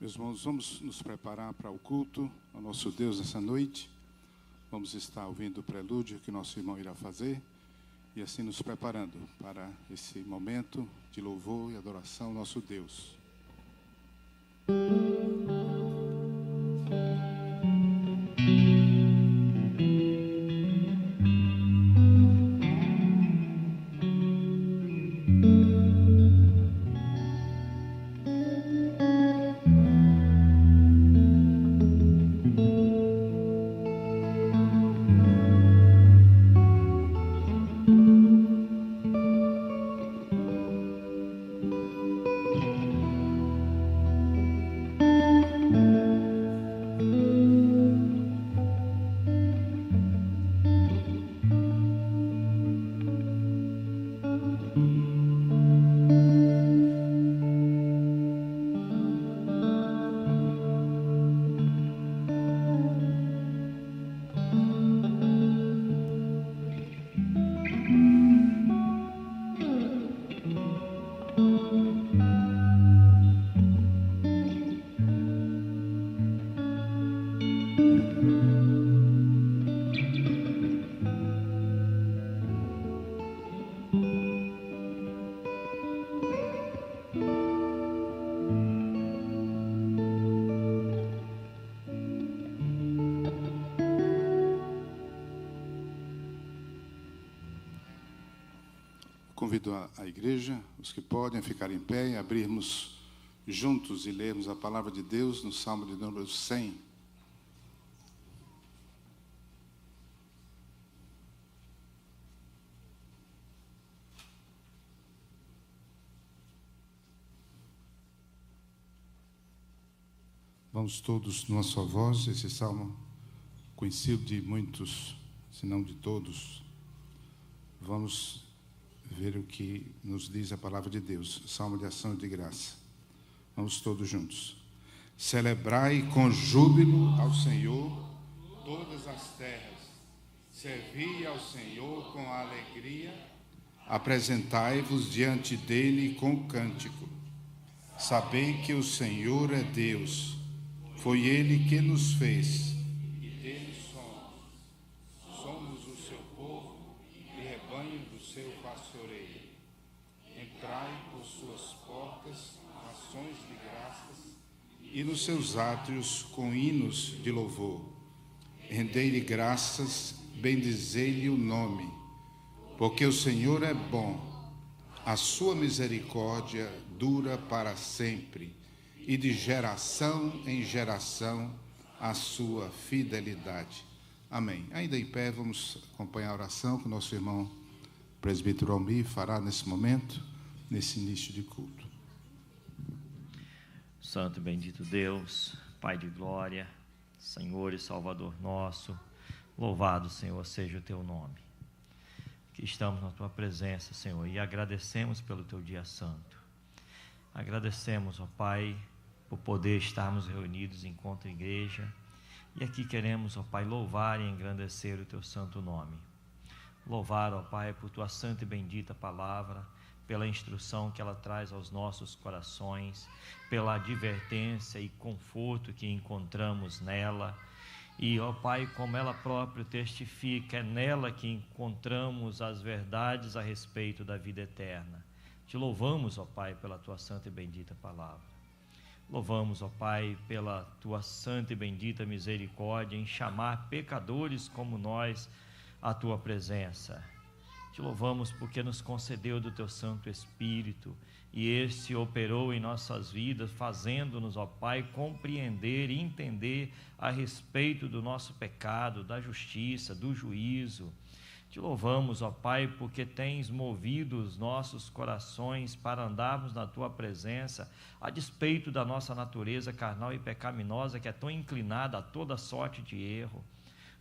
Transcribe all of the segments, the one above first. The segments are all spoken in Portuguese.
Meus irmãos, vamos nos preparar para o culto ao nosso Deus essa noite. Vamos estar ouvindo o prelúdio que nosso irmão irá fazer e assim nos preparando para esse momento de louvor e adoração ao nosso Deus. Convido a igreja, os que podem, ficar em pé e abrirmos juntos e lermos a palavra de Deus no Salmo de número 100. Vamos todos numa só voz, esse salmo conhecido de muitos, se não de todos. Vamos ver o que nos diz a palavra de Deus, salmo de ação e de graça. Vamos todos juntos. Celebrai com júbilo ao Senhor todas as terras, servi ao Senhor com alegria, apresentai-vos diante dele com cântico. Sabei que o Senhor é Deus, foi ele que nos fez, e dele somos o seu povo e rebanho do seu pastoreio. Entrai por suas portas ações de graças e nos seus átrios com hinos de louvor. Rendei-lhe graças, bendizei-lhe o nome, porque o Senhor é bom, a sua misericórdia dura para sempre, e de geração em geração a sua fidelidade. Amém. Ainda em pé, vamos acompanhar a oração que o nosso irmão presbítero Almir fará nesse momento, nesse início de culto. Santo e bendito Deus, Pai de glória, Senhor e Salvador nosso, louvado, Senhor, seja o teu nome. Que estamos na tua presença, Senhor, e agradecemos pelo teu dia santo. Agradecemos, ó Pai, por poder estarmos reunidos enquanto igreja, e aqui queremos, ó Pai, louvar e engrandecer o teu santo nome. Louvar, ó Pai, por tua santa e bendita palavra, pela instrução que ela traz aos nossos corações, pela advertência e conforto que encontramos nela. E, ó Pai, como ela própria testifica, é nela que encontramos as verdades a respeito da vida eterna. Te louvamos, ó Pai, pela tua santa e bendita palavra. Louvamos, ó Pai, pela tua santa e bendita misericórdia em chamar pecadores como nós à tua presença. Te louvamos porque nos concedeu do teu Santo Espírito e esse operou em nossas vidas, fazendo-nos, ó Pai, compreender e entender a respeito do nosso pecado, da justiça, do juízo. Te louvamos, ó Pai, porque tens movido os nossos corações para andarmos na tua presença, a despeito da nossa natureza carnal e pecaminosa, que é tão inclinada a toda sorte de erro.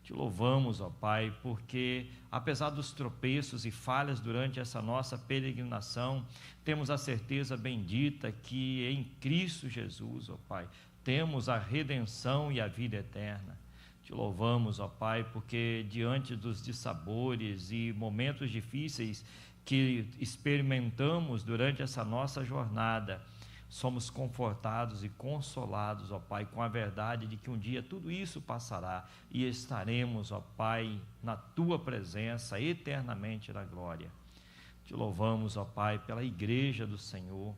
Te louvamos, ó Pai, porque apesar dos tropeços e falhas durante essa nossa peregrinação, temos a certeza bendita que em Cristo Jesus, ó Pai, temos a redenção e a vida eterna. Te louvamos, ó Pai, porque diante dos dissabores e momentos difíceis que experimentamos durante essa nossa jornada, o somos confortados e consolados, ó Pai, com a verdade de que um dia tudo isso passará e estaremos, ó Pai, na Tua presença eternamente na glória. Te louvamos, ó Pai, pela igreja do Senhor,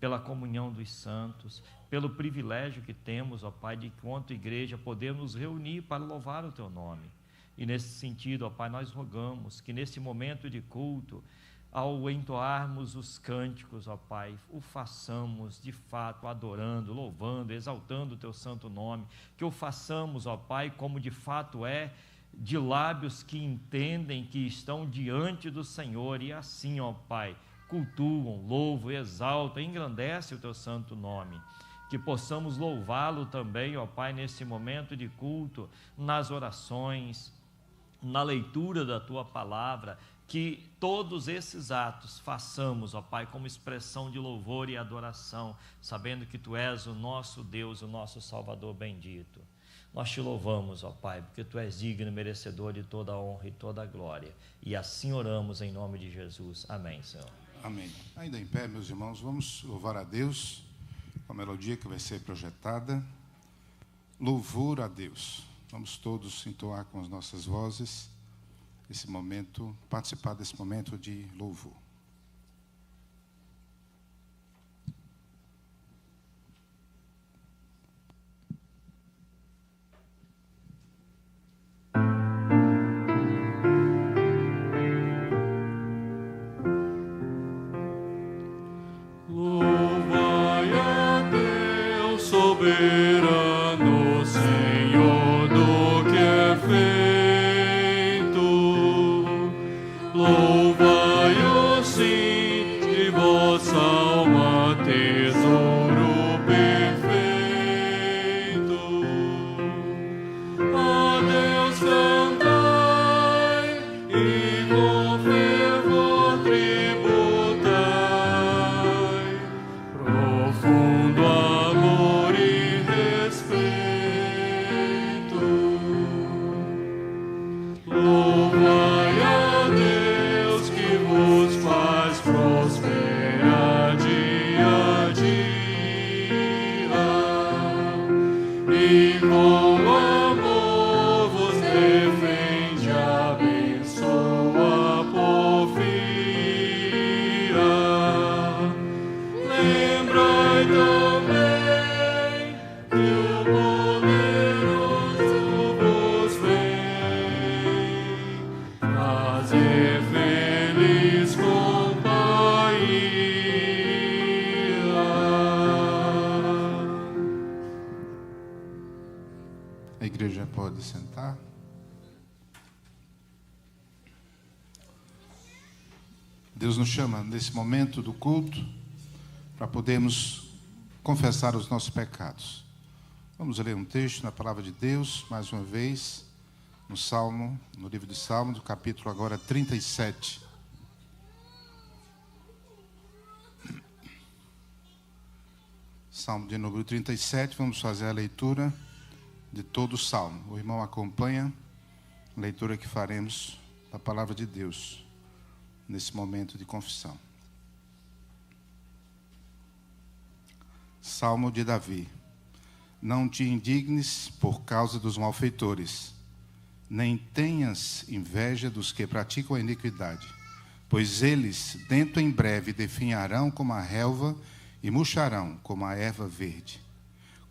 pela comunhão dos santos, pelo privilégio que temos, ó Pai, de enquanto igreja podermos nos reunir para louvar o Teu nome. E nesse sentido, ó Pai, nós rogamos que nesse momento de culto, ao entoarmos os cânticos, ó Pai, o façamos de fato adorando, louvando, exaltando o Teu santo nome, que o façamos, ó Pai, como de fato é, de lábios que entendem que estão diante do Senhor e assim, ó Pai, cultuam, louvam, exaltam, engrandecem o Teu santo nome. Que possamos louvá-lo também, ó Pai, nesse momento de culto, nas orações, na leitura da Tua palavra, que todos esses atos façamos, ó Pai, como expressão de louvor e adoração, sabendo que Tu és o nosso Deus, o nosso Salvador bendito. Nós Te louvamos, ó Pai, porque Tu és digno e merecedor de toda a honra e toda a glória. E assim oramos em nome de Jesus. Amém, Senhor. Amém. Ainda em pé, meus irmãos, vamos louvar a Deus com a melodia que vai ser projetada. Louvor a Deus. Vamos todos entoar com as nossas vozes esse momento, participar desse momento de louvor. Louvai a Deus soberano, Senhor do que é feito. Louvai-o sim, de vossa alma tesouro perfeito. A Deus cantai e com fervor tributai profundo amor e respeito. Louvai a Deus que vos faz prosperar dia a dia e com amor vos defende, abençoa por via. Lembrai também que o poderoso vos vem fazer feliz companhia. A igreja pode sentar. Deus nos chama nesse momento do culto para podermos confessar os nossos pecados. Vamos ler um texto na palavra de Deus, mais uma vez, no Salmo, no livro de Salmos, do capítulo agora 37. Salmo de número 37, vamos fazer a leitura de todo o Salmo. O irmão acompanha a leitura que faremos da palavra de Deus nesse momento de confissão. Salmo de Davi. Não te indignes por causa dos malfeitores, nem tenhas inveja dos que praticam a iniquidade, pois eles dentro em breve definharão como a relva e murcharão como a erva verde.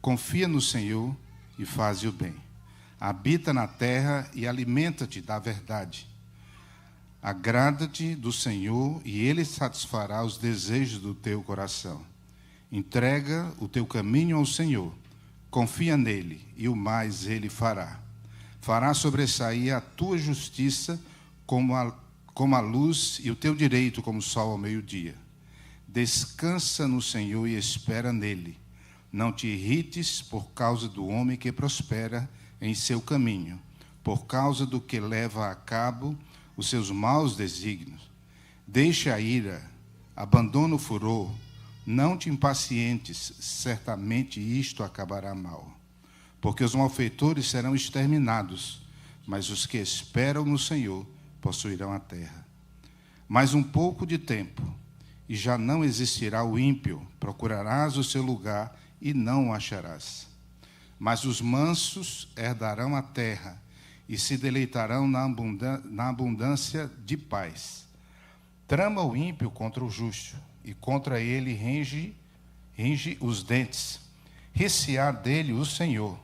Confia no Senhor e faze o bem. Habita na terra e alimenta-te da verdade. Agrada-te do Senhor e Ele satisfará os desejos do teu coração. Entrega o teu caminho ao Senhor. Confia nele e o mais Ele fará. Fará sobressair a tua justiça como a luz e o teu direito como o sol ao meio-dia. Descansa no Senhor e espera nele. Não te irrites por causa do homem que prospera em seu caminho, por causa do que leva a cabo os seus maus desígnios. Deixa a ira, abandona o furor, não te impacientes, certamente isto acabará mal. Porque os malfeitores serão exterminados, mas os que esperam no Senhor possuirão a terra. Mais um pouco de tempo, e já não existirá o ímpio. Procurarás o seu lugar e não o acharás. Mas os mansos herdarão a terra e se deleitarão na abundância de paz. Trama o ímpio contra o justo, e contra ele range os dentes. Rir-se-á dele o Senhor,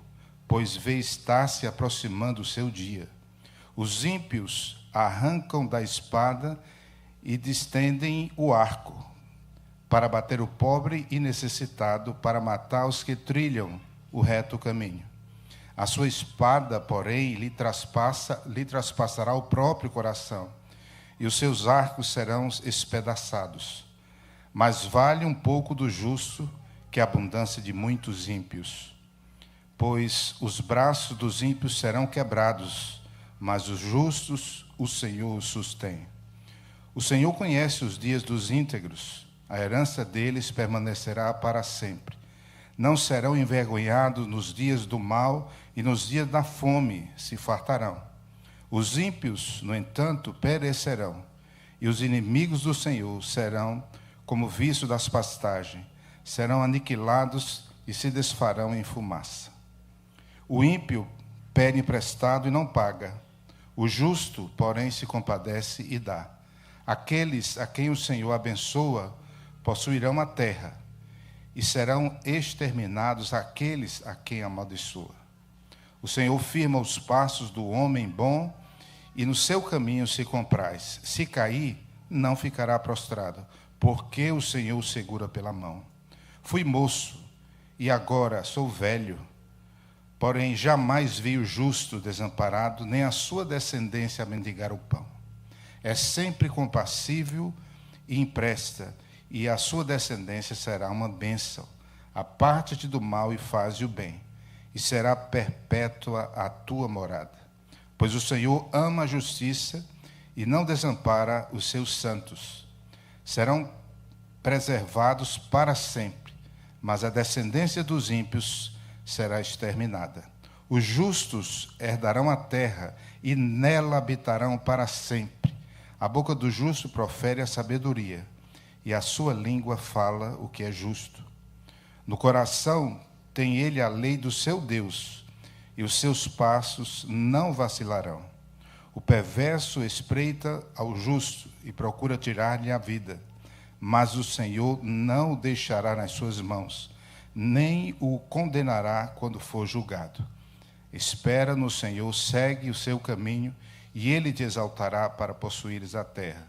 pois vê estar se aproximando o seu dia. Os ímpios arrancam da espada e distendem o arco, para bater o pobre e necessitado, para matar os que trilham o reto caminho. A sua espada, porém, lhe traspassará o próprio coração, e os seus arcos serão espedaçados. Mas vale um pouco do justo que a abundância de muitos ímpios. Pois os braços dos ímpios serão quebrados, mas os justos o Senhor os sustém. O Senhor conhece os dias dos íntegros, a herança deles permanecerá para sempre. Não serão envergonhados nos dias do mal, e nos dias da fome se fartarão. Os ímpios, no entanto, perecerão, e os inimigos do Senhor serão como viço das pastagens, serão aniquilados e se desfarão em fumaça. O ímpio pede emprestado e não paga. O justo, porém, se compadece e dá. Aqueles a quem o Senhor abençoa possuirão a terra, e serão exterminados aqueles a quem amaldiçoa. O Senhor firma os passos do homem bom, e no seu caminho se compraz. Se cair, não ficará prostrado, porque o Senhor o segura pela mão. Fui moço, e agora sou velho, porém jamais vi o justo desamparado, nem a sua descendência a mendigar o pão. É sempre compassível e empresta, e a sua descendência será uma bênção. Aparte-te do mal e faze o bem, e será perpétua a tua morada. Pois o Senhor ama a justiça e não desampara os seus santos. Serão preservados para sempre, mas a descendência dos ímpios será exterminada. Os justos herdarão a terra e nela habitarão para sempre. A boca do justo profere a sabedoria, e a sua língua fala o que é justo. No coração tem ele a lei do seu Deus, e os seus passos não vacilarão. O perverso espreita ao justo e procura tirar-lhe a vida, mas o Senhor não o deixará nas suas mãos, nem o condenará quando for julgado. Espera no Senhor, segue o seu caminho, e ele te exaltará para possuires a terra.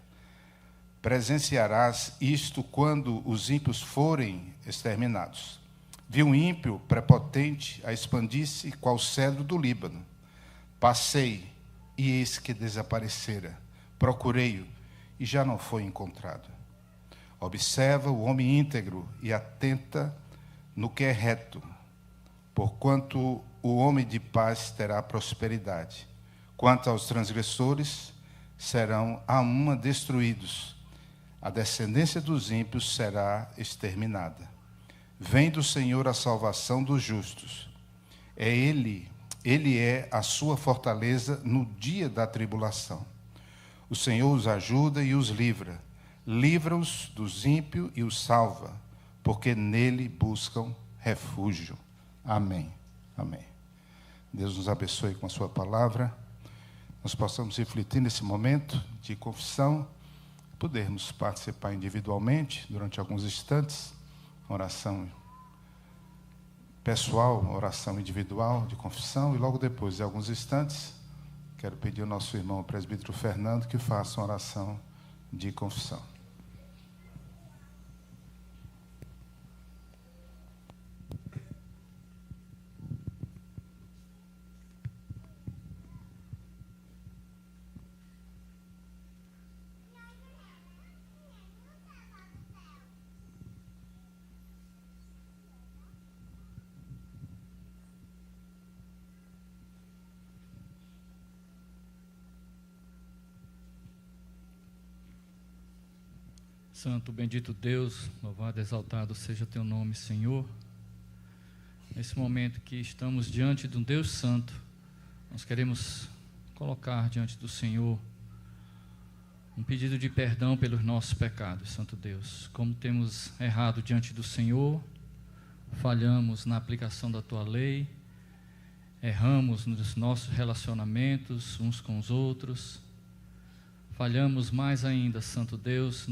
Presenciarás isto quando os ímpios forem exterminados. Vi um ímpio prepotente a expandir-se qual cedro do Líbano. Passei, e eis que desaparecera. Procurei-o, e já não foi encontrado. Observa o homem íntegro e atenta no que é reto, porquanto o homem de paz terá prosperidade. Quanto aos transgressores, serão a uma destruídos. A descendência dos ímpios será exterminada. Vem do Senhor a salvação dos justos. Ele é a sua fortaleza no dia da tribulação. O Senhor os ajuda e os livra. Livra-os dos ímpios e os salva, porque nele buscam refúgio. Amém. Amém. Deus nos abençoe com a sua palavra. Nós possamos refletir nesse momento de confissão, podermos participar individualmente durante alguns instantes, oração pessoal, oração individual de confissão, e logo depois, em alguns instantes, quero pedir ao nosso irmão presbítero Fernando que faça uma oração de confissão. Santo, bendito Deus, louvado, exaltado seja teu nome, Senhor. Nesse momento que estamos diante de um Deus Santo, nós queremos colocar diante do Senhor um pedido de perdão pelos nossos pecados, Santo Deus. Como temos errado diante do Senhor, falhamos na aplicação da Tua lei, erramos nos nossos relacionamentos uns com os outros, falhamos mais ainda, Santo Deus,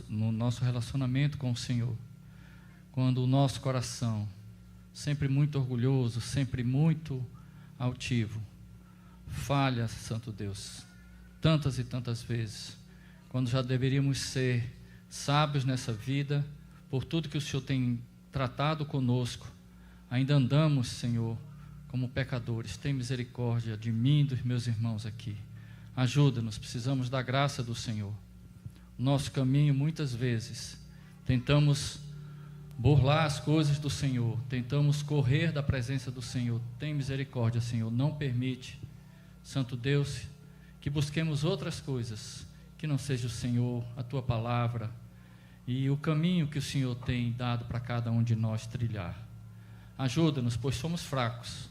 no nosso relacionamento com o Senhor, quando o nosso coração, sempre muito orgulhoso, sempre muito altivo, falha, Santo Deus, tantas e tantas vezes, quando já deveríamos ser sábios nessa vida, por tudo que o Senhor tem tratado conosco, ainda andamos, Senhor, como pecadores. Tem misericórdia de mim e dos meus irmãos aqui. Ajuda-nos, precisamos da graça do Senhor. O nosso caminho, muitas vezes, tentamos burlar as coisas do Senhor, tentamos correr da presença do Senhor. Tem misericórdia, Senhor, não permite, Santo Deus, que busquemos outras coisas, que não seja o Senhor, a Tua palavra e o caminho que o Senhor tem dado para cada um de nós trilhar. Ajuda-nos, pois somos fracos.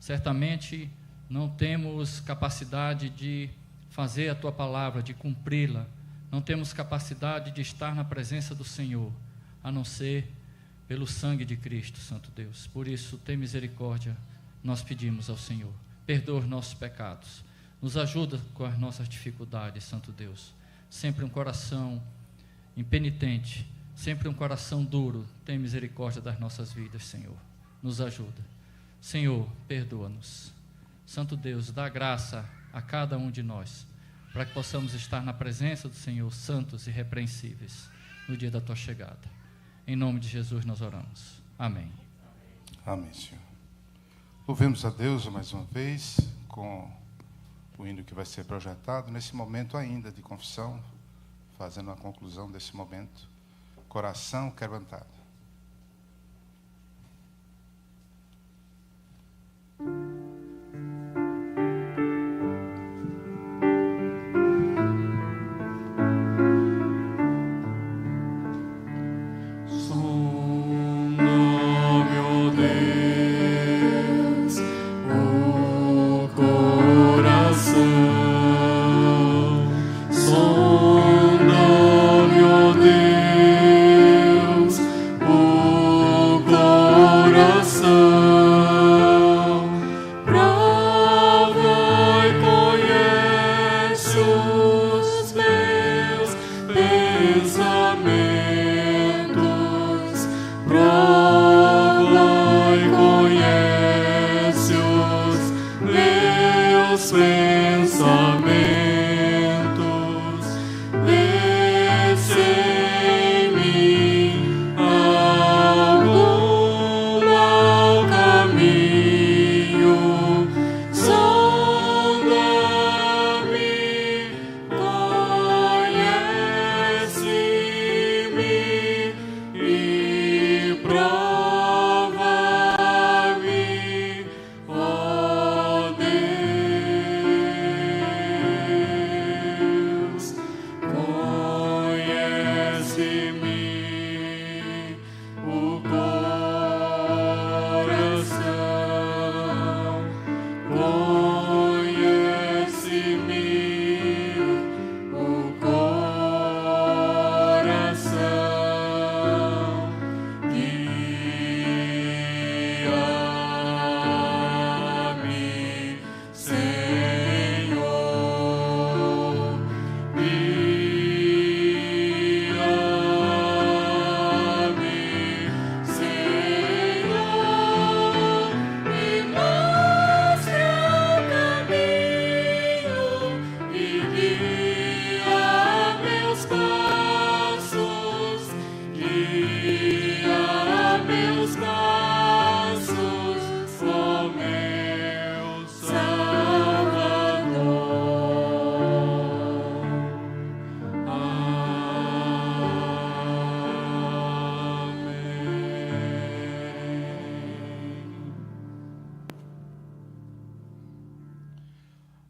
Certamente não temos capacidade de fazer a Tua palavra, de cumpri-la. Não temos capacidade de estar na presença do Senhor, a não ser pelo sangue de Cristo, Santo Deus. Por isso, tem misericórdia, nós pedimos ao Senhor. Perdoa os nossos pecados. Nos ajuda com as nossas dificuldades, Santo Deus. Sempre um coração impenitente, sempre um coração duro. Tem misericórdia das nossas vidas, Senhor. Nos ajuda. Senhor, perdoa-nos. Santo Deus, dá graça a cada um de nós, para que possamos estar na presença do Senhor, santos e irrepreensíveis, no dia da Tua chegada. Em nome de Jesus nós oramos. Amém. Amém, Senhor. Louvemos a Deus mais uma vez com o hino que vai ser projetado nesse momento ainda de confissão, fazendo a conclusão desse momento. Coração quebrantado.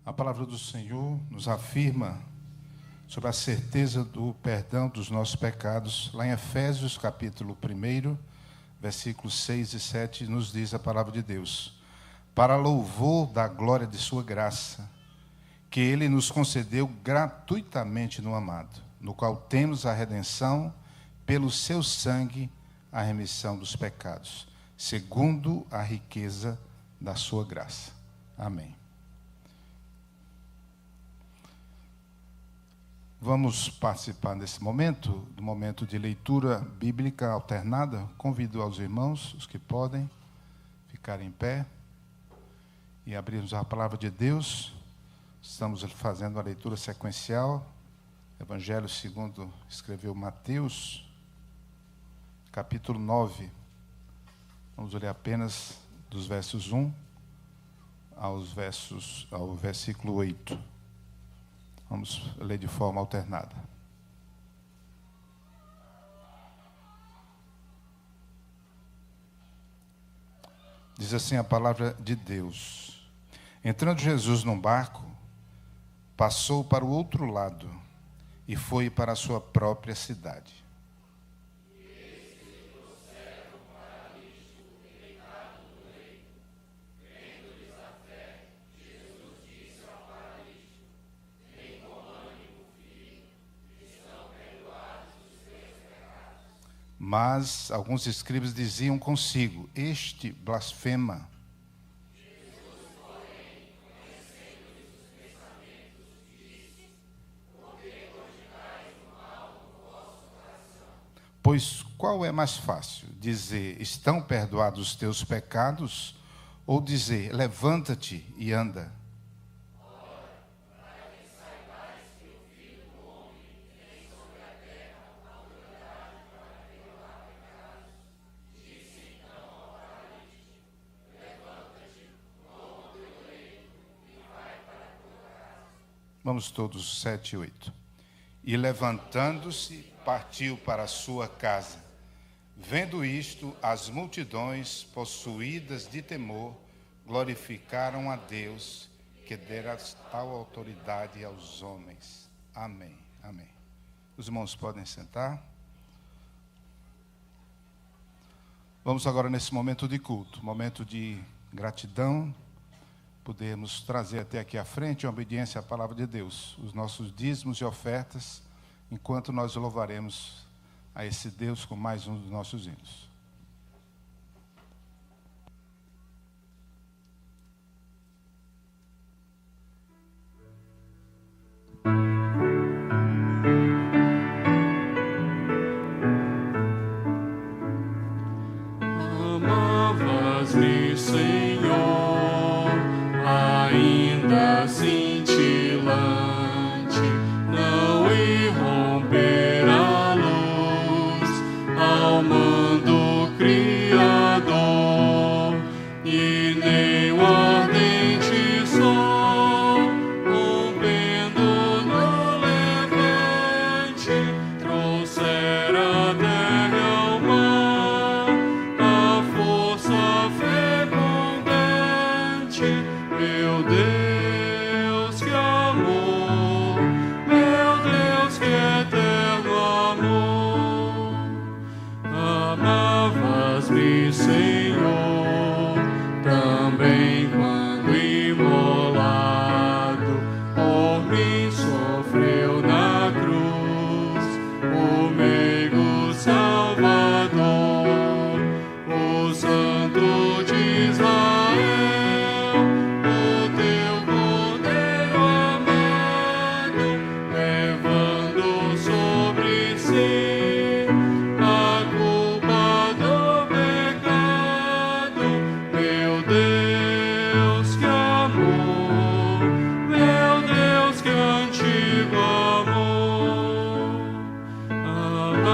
A palavra do Senhor nos afirma sobre a certeza do perdão dos nossos pecados. Lá em Efésios, capítulo 1, versículos 6 e 7, nos diz a palavra de Deus: para louvor da glória de sua graça, que Ele nos concedeu gratuitamente no amado, no qual temos a redenção pelo seu sangue, a remissão dos pecados, segundo a riqueza da sua graça. Amém. Vamos participar nesse momento, do momento de leitura bíblica alternada. Convido aos irmãos, os que podem, ficar em pé e abrirmos a palavra de Deus. Estamos fazendo a leitura sequencial, Evangelho segundo escreveu Mateus, capítulo 9. Vamos ler apenas dos versos 1 ao versículo 8. Vamos ler de forma alternada. Diz assim a palavra de Deus: Entrando Jesus num barco, passou para o outro lado e foi para a sua própria cidade. Mas alguns escribas diziam consigo: Este blasfema. Pois qual é mais fácil, dizer: Estão perdoados os teus pecados, ou dizer: Levanta-te e anda? Vamos todos, 7 e 8. E levantando-se, partiu para a sua casa. Vendo isto, as multidões, possuídas de temor, glorificaram a Deus, que dera tal autoridade aos homens. Amém. Amém. Os irmãos podem sentar. Vamos agora nesse momento de culto, momento de gratidão, podemos trazer até aqui à frente, em obediência à palavra de Deus, os nossos dízimos e ofertas, enquanto nós louvaremos a esse Deus com mais um dos nossos hinos. Amavas-me, Senhor, ainda cintilante, não irromper a luz ao mando Criador, e nem o ardente sol, rompendo no levante, trouxera a terra e ao mar a força fecundante. Meu Deus, que amor, meu Deus, que eterno amor. Amavas-me, Senhor, também quando imolado por mim sofreu na cruz o meigo Salvador, o Santo de Israel, o teu Cordeiro amado, levando sobre si a culpa do pecado. Meu Deus, que amor, meu Deus, que antigo amor.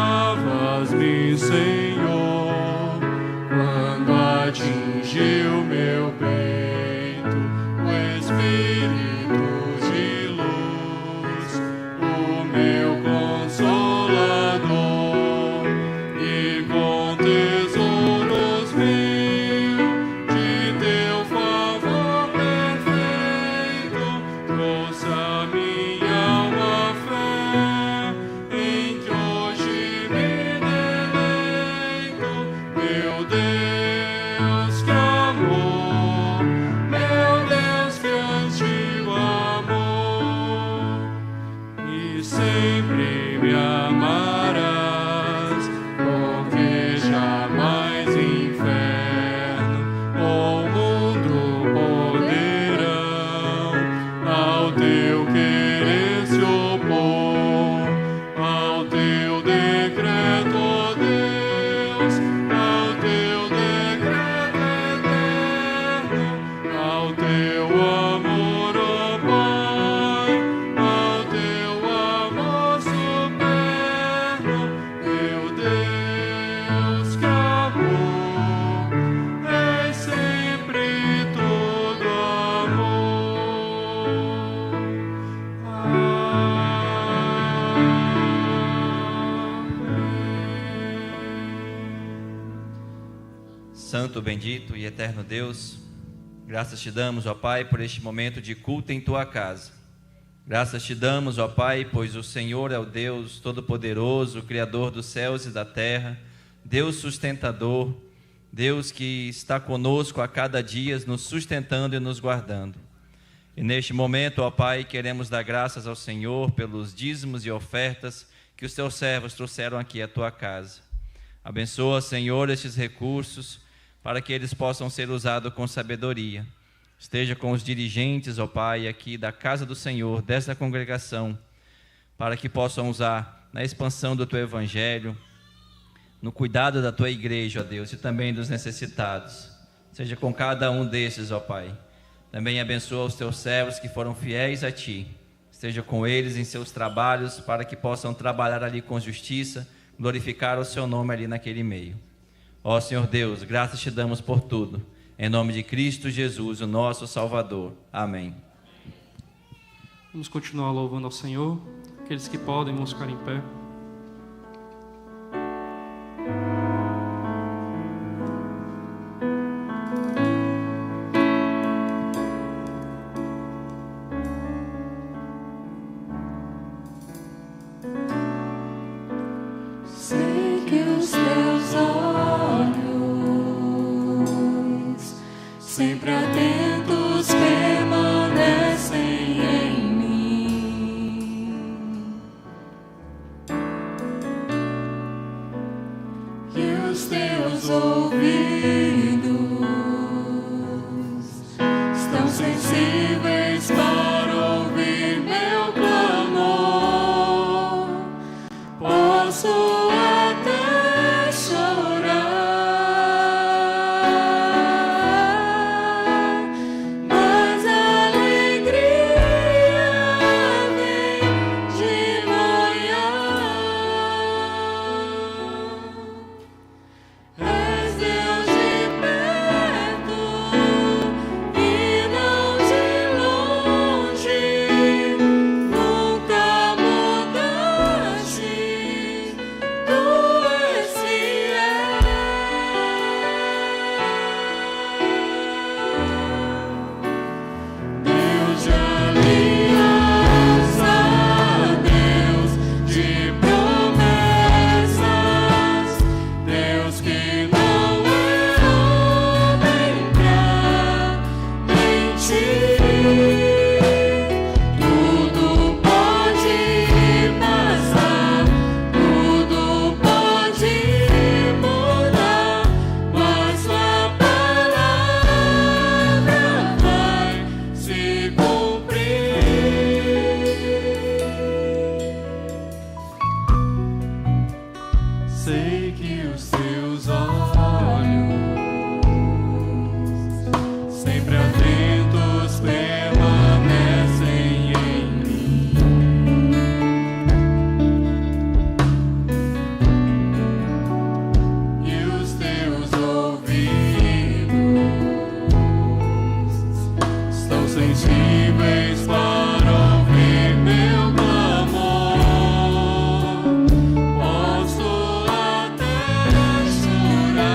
Amavas-me, Senhor, quando atingiu meu peito o Espírito de luz, o meu Consolador, e com tesouros mil de teu favor perfeito, trouxe a minha alma fé, em que hoje me deleito. Meu Deus, que amor, santo, bendito e eterno Deus, graças te damos, ó Pai, por este momento de culto em tua casa. Graças te damos, ó Pai, pois o Senhor é o Deus Todo-Poderoso, Criador dos céus e da terra, Deus sustentador, Deus que está conosco a cada dia, nos sustentando e nos guardando. E neste momento, ó Pai, queremos dar graças ao Senhor pelos dízimos e ofertas que os teus servos trouxeram aqui à tua casa. Abençoa, Senhor, estes recursos para que eles possam ser usados com sabedoria. Esteja com os dirigentes, ó Pai, aqui da casa do Senhor, desta congregação, para que possam usar na expansão do teu evangelho, no cuidado da tua igreja, ó Deus, e também dos necessitados. Seja com cada um desses, ó Pai. Também abençoa os teus servos que foram fiéis a ti. Esteja com eles em seus trabalhos, para que possam trabalhar ali com justiça, glorificar o seu nome ali naquele meio. Ó Senhor Deus, graças te damos por tudo. Em nome de Cristo Jesus, o nosso Salvador. Amém. Vamos continuar louvando ao Senhor. Aqueles que podem, vamos ficar em pé. Sei que os teus olhos, sempre atentos, permanecem em mim, e os teus ouvidos estão sensíveis para ouvir meu clamor. Posso até chorar, mas a alegria vem de manhã. És Deus de perto e não de longe, nunca mudaste, tu és fiel. Deus de aliança, Deus de promessas, Deus que não é homem pra mentir. Tudo pode passar, tudo pode mudar, mas tua palavra vai se cumprir. Sei que os teus olhos, sempre atentos, permanecem em mim, e os teus ouvidos estão sensíveis para ouvir meu clamor. Posso até chorar,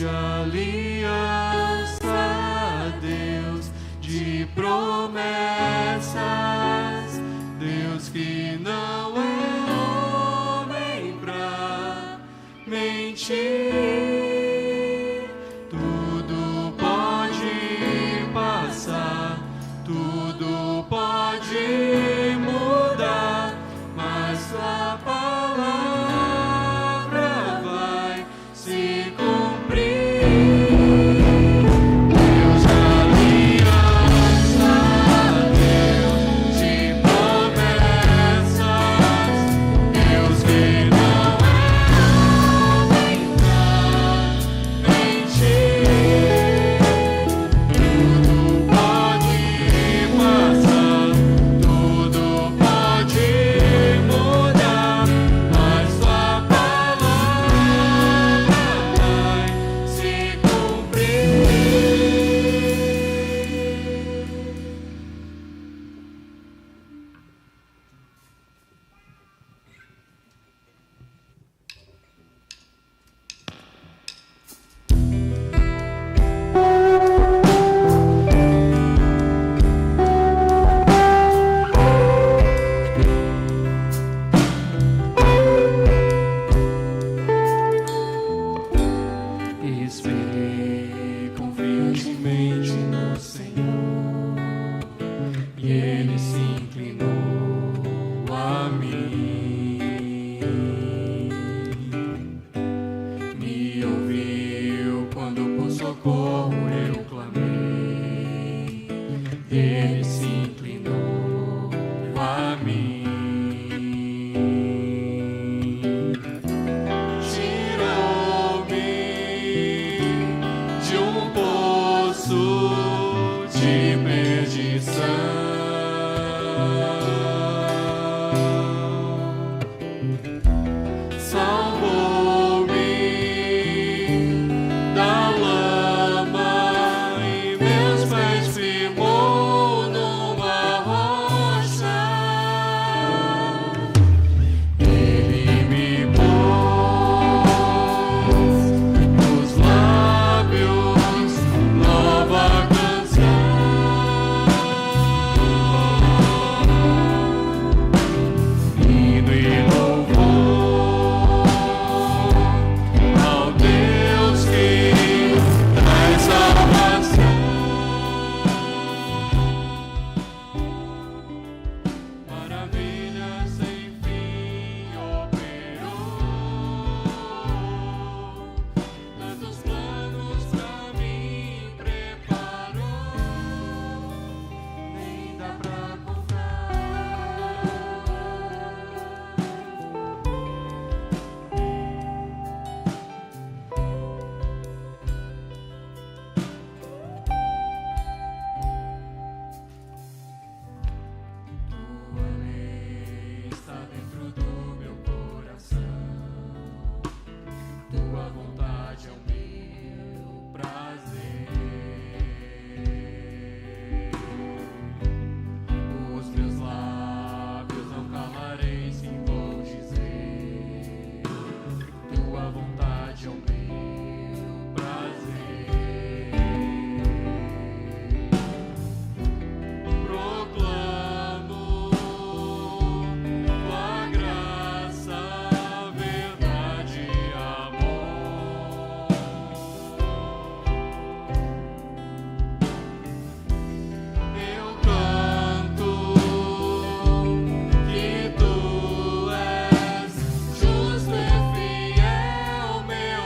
de aliança, Deus de promessas, Deus que não é homem pra mentir. Tudo pode passar, tudo pode mudar, mas sua palavra vai se cumprir. Deus de aliança, Deus de promessas, Deus que não é homem pra mentir. Tudo pode passar, tudo pode mudar, mas sua palavra vai se cumprir. Esperei confiantemente no Senhor, e Ele se inclinou a mim. Me ouviu quando por socorro eu clamei, Ele se inclinou a mim. Tirou-me de um poço de perdição, salvou-me da lama e meus pés firmou numa rocha. Ele me pôs nos lábios nova canção, hino e louvor ao Deus que traz salvação. Maravilha sem fim operou, tantos planos pra mim preparou, nem dá pra contar. Tua lei está dentro do meu coração, tua vontade é o meu prazer. Os meus lábios não calarei, sim vou dizer, tua vontade é o meu prazer. Proclamo tua graça, verdade e amor. Eu canto que tu és justo e fiel, meu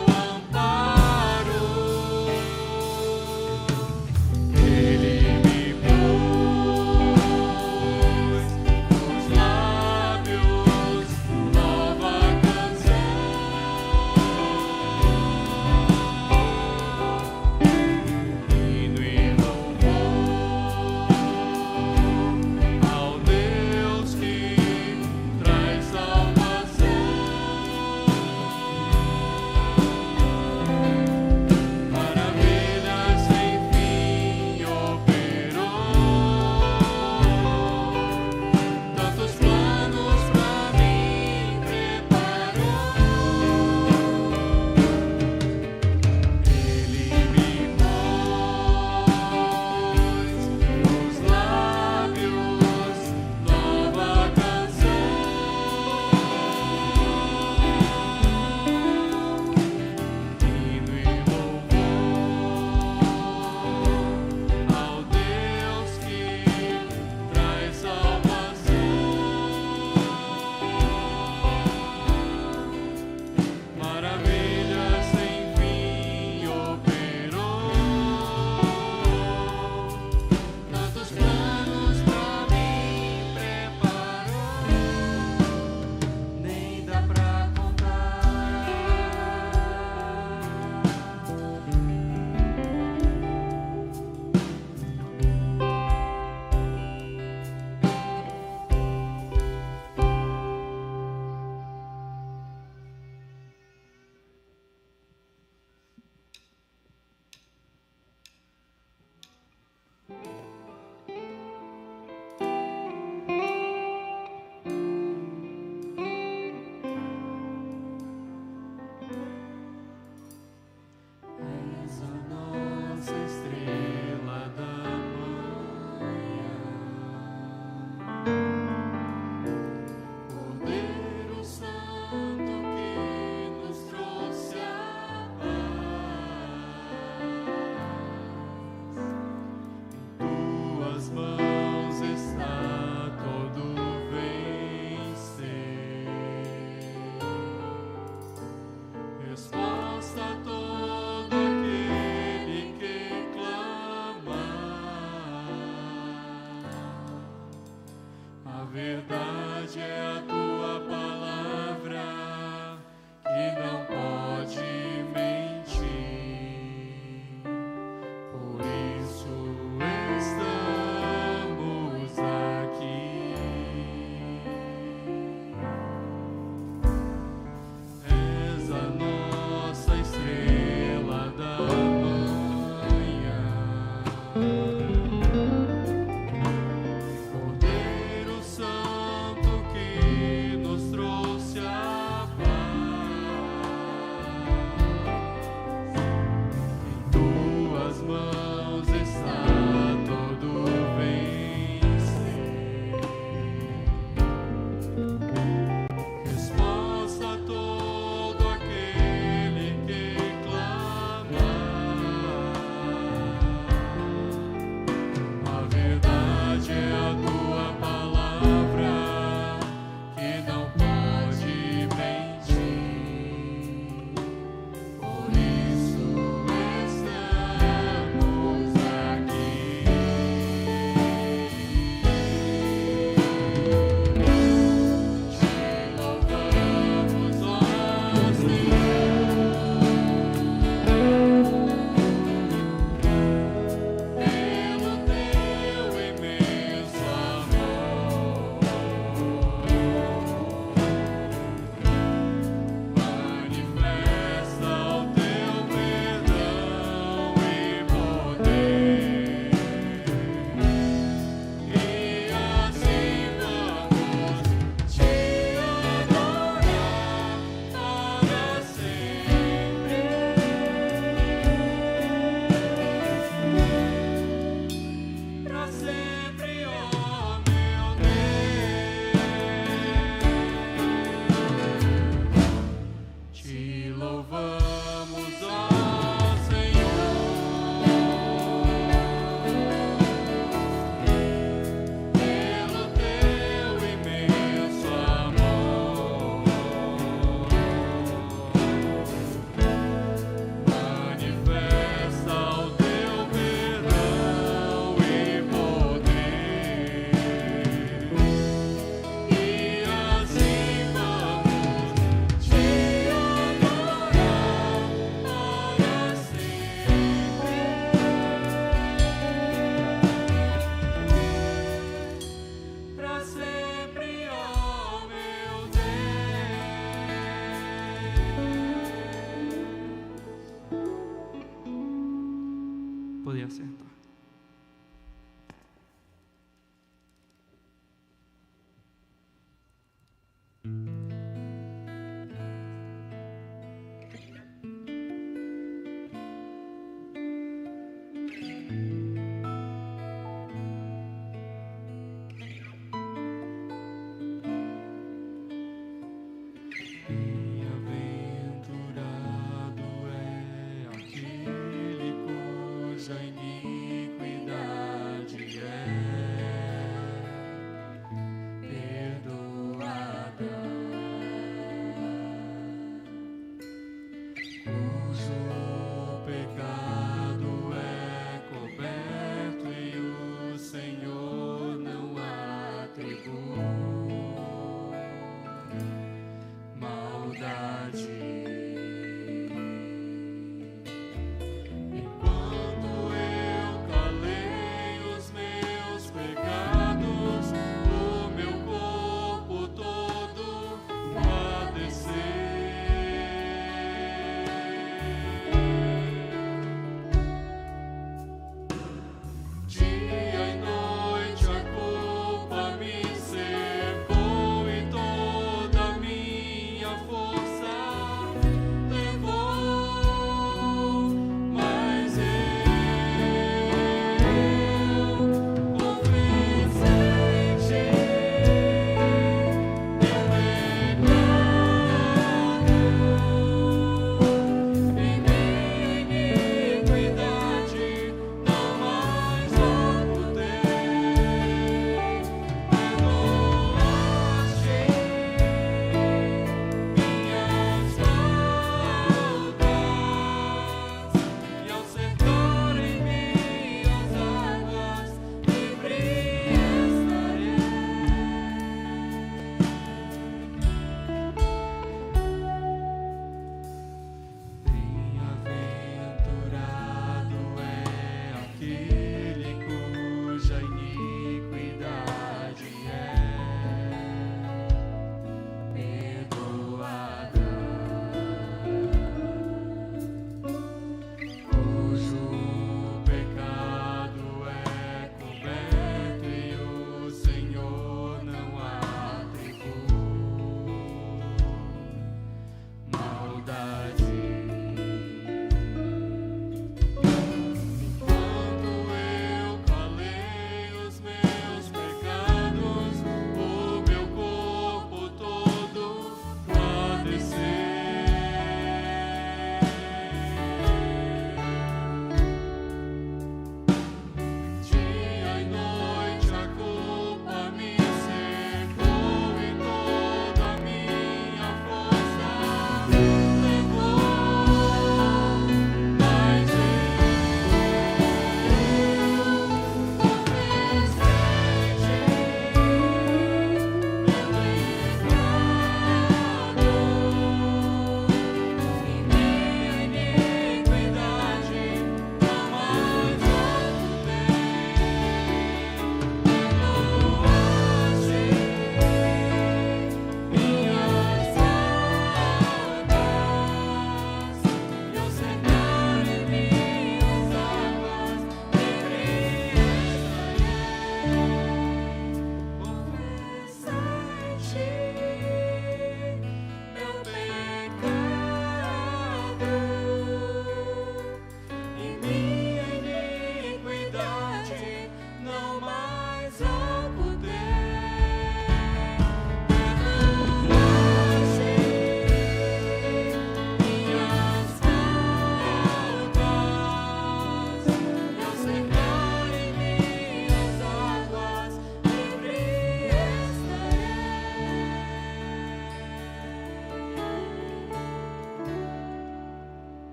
Poder acertar.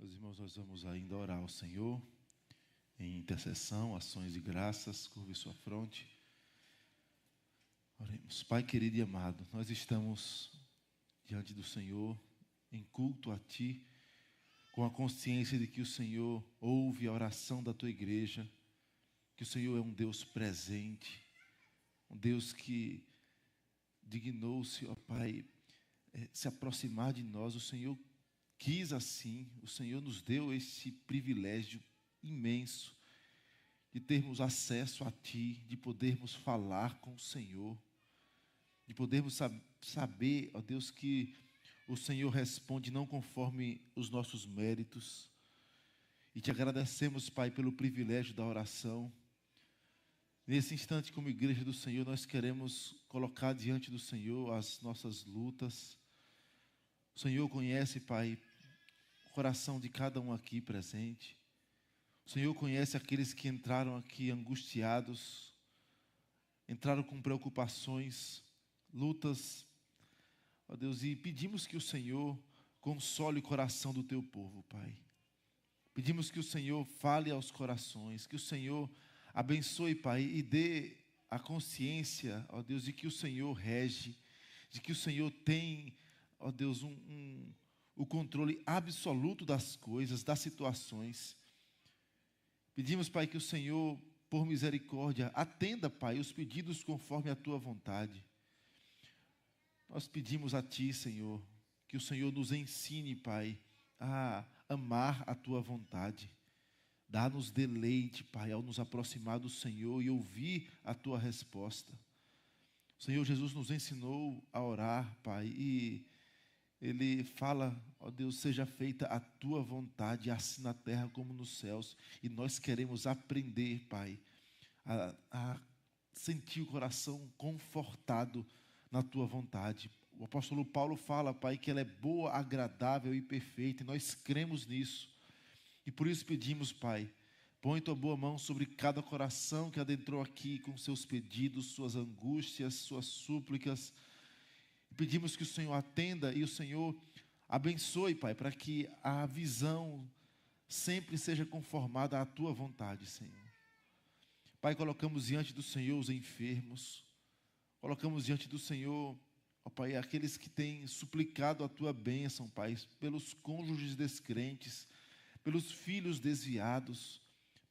Meus irmãos, nós vamos ainda orar ao Senhor em intercessão, ações de graças. Curve sua fronte. Oremos. Pai querido e amado, nós estamos diante do Senhor em culto a Ti, com a consciência de que o Senhor ouve a oração da Tua igreja, que o Senhor é um Deus presente, um Deus que dignou-se, ó Pai, se aproximar de nós. O Senhor quis assim, o Senhor nos deu esse privilégio imenso de termos acesso a Ti, de podermos falar com o Senhor, de podermos saber, ó Deus, que o Senhor responde não conforme os nossos méritos. E Te agradecemos, Pai, pelo privilégio da oração. Nesse instante, como igreja do Senhor, nós queremos colocar diante do Senhor as nossas lutas. O Senhor conhece, Pai, o coração de cada um aqui presente. O Senhor conhece aqueles que entraram aqui angustiados, entraram com preocupações, lutas, ó Deus, e pedimos que o Senhor console o coração do Teu povo, Pai. Pedimos que o Senhor fale aos corações, que o Senhor abençoe, Pai, e dê a consciência, ó Deus, de que o Senhor rege, de que o Senhor tem, ó Deus, o controle absoluto das coisas, das situações. Pedimos, Pai, que o Senhor, por misericórdia, atenda, Pai, os pedidos conforme a Tua vontade. Nós pedimos a Ti, Senhor, que o Senhor nos ensine, Pai, a amar a Tua vontade. Dá-nos deleite, Pai, ao nos aproximar do Senhor e ouvir a Tua resposta. O Senhor Jesus nos ensinou a orar, Pai, e Ele fala, ó Deus, seja feita a Tua vontade, assim na terra como nos céus. E nós queremos aprender, Pai, a sentir o coração confortado na Tua vontade. O apóstolo Paulo fala, Pai, que ela é boa, agradável e perfeita, e nós cremos nisso. E por isso pedimos, Pai, põe Tua boa mão sobre cada coração que adentrou aqui com seus pedidos, suas angústias, suas súplicas. E pedimos que o Senhor atenda e o Senhor abençoe, Pai, para que a visão sempre seja conformada à Tua vontade, Senhor. Pai, colocamos diante do Senhor os enfermos, colocamos diante do Senhor, ó Pai, aqueles que têm suplicado a Tua bênção, Pai, pelos cônjuges descrentes, pelos filhos desviados,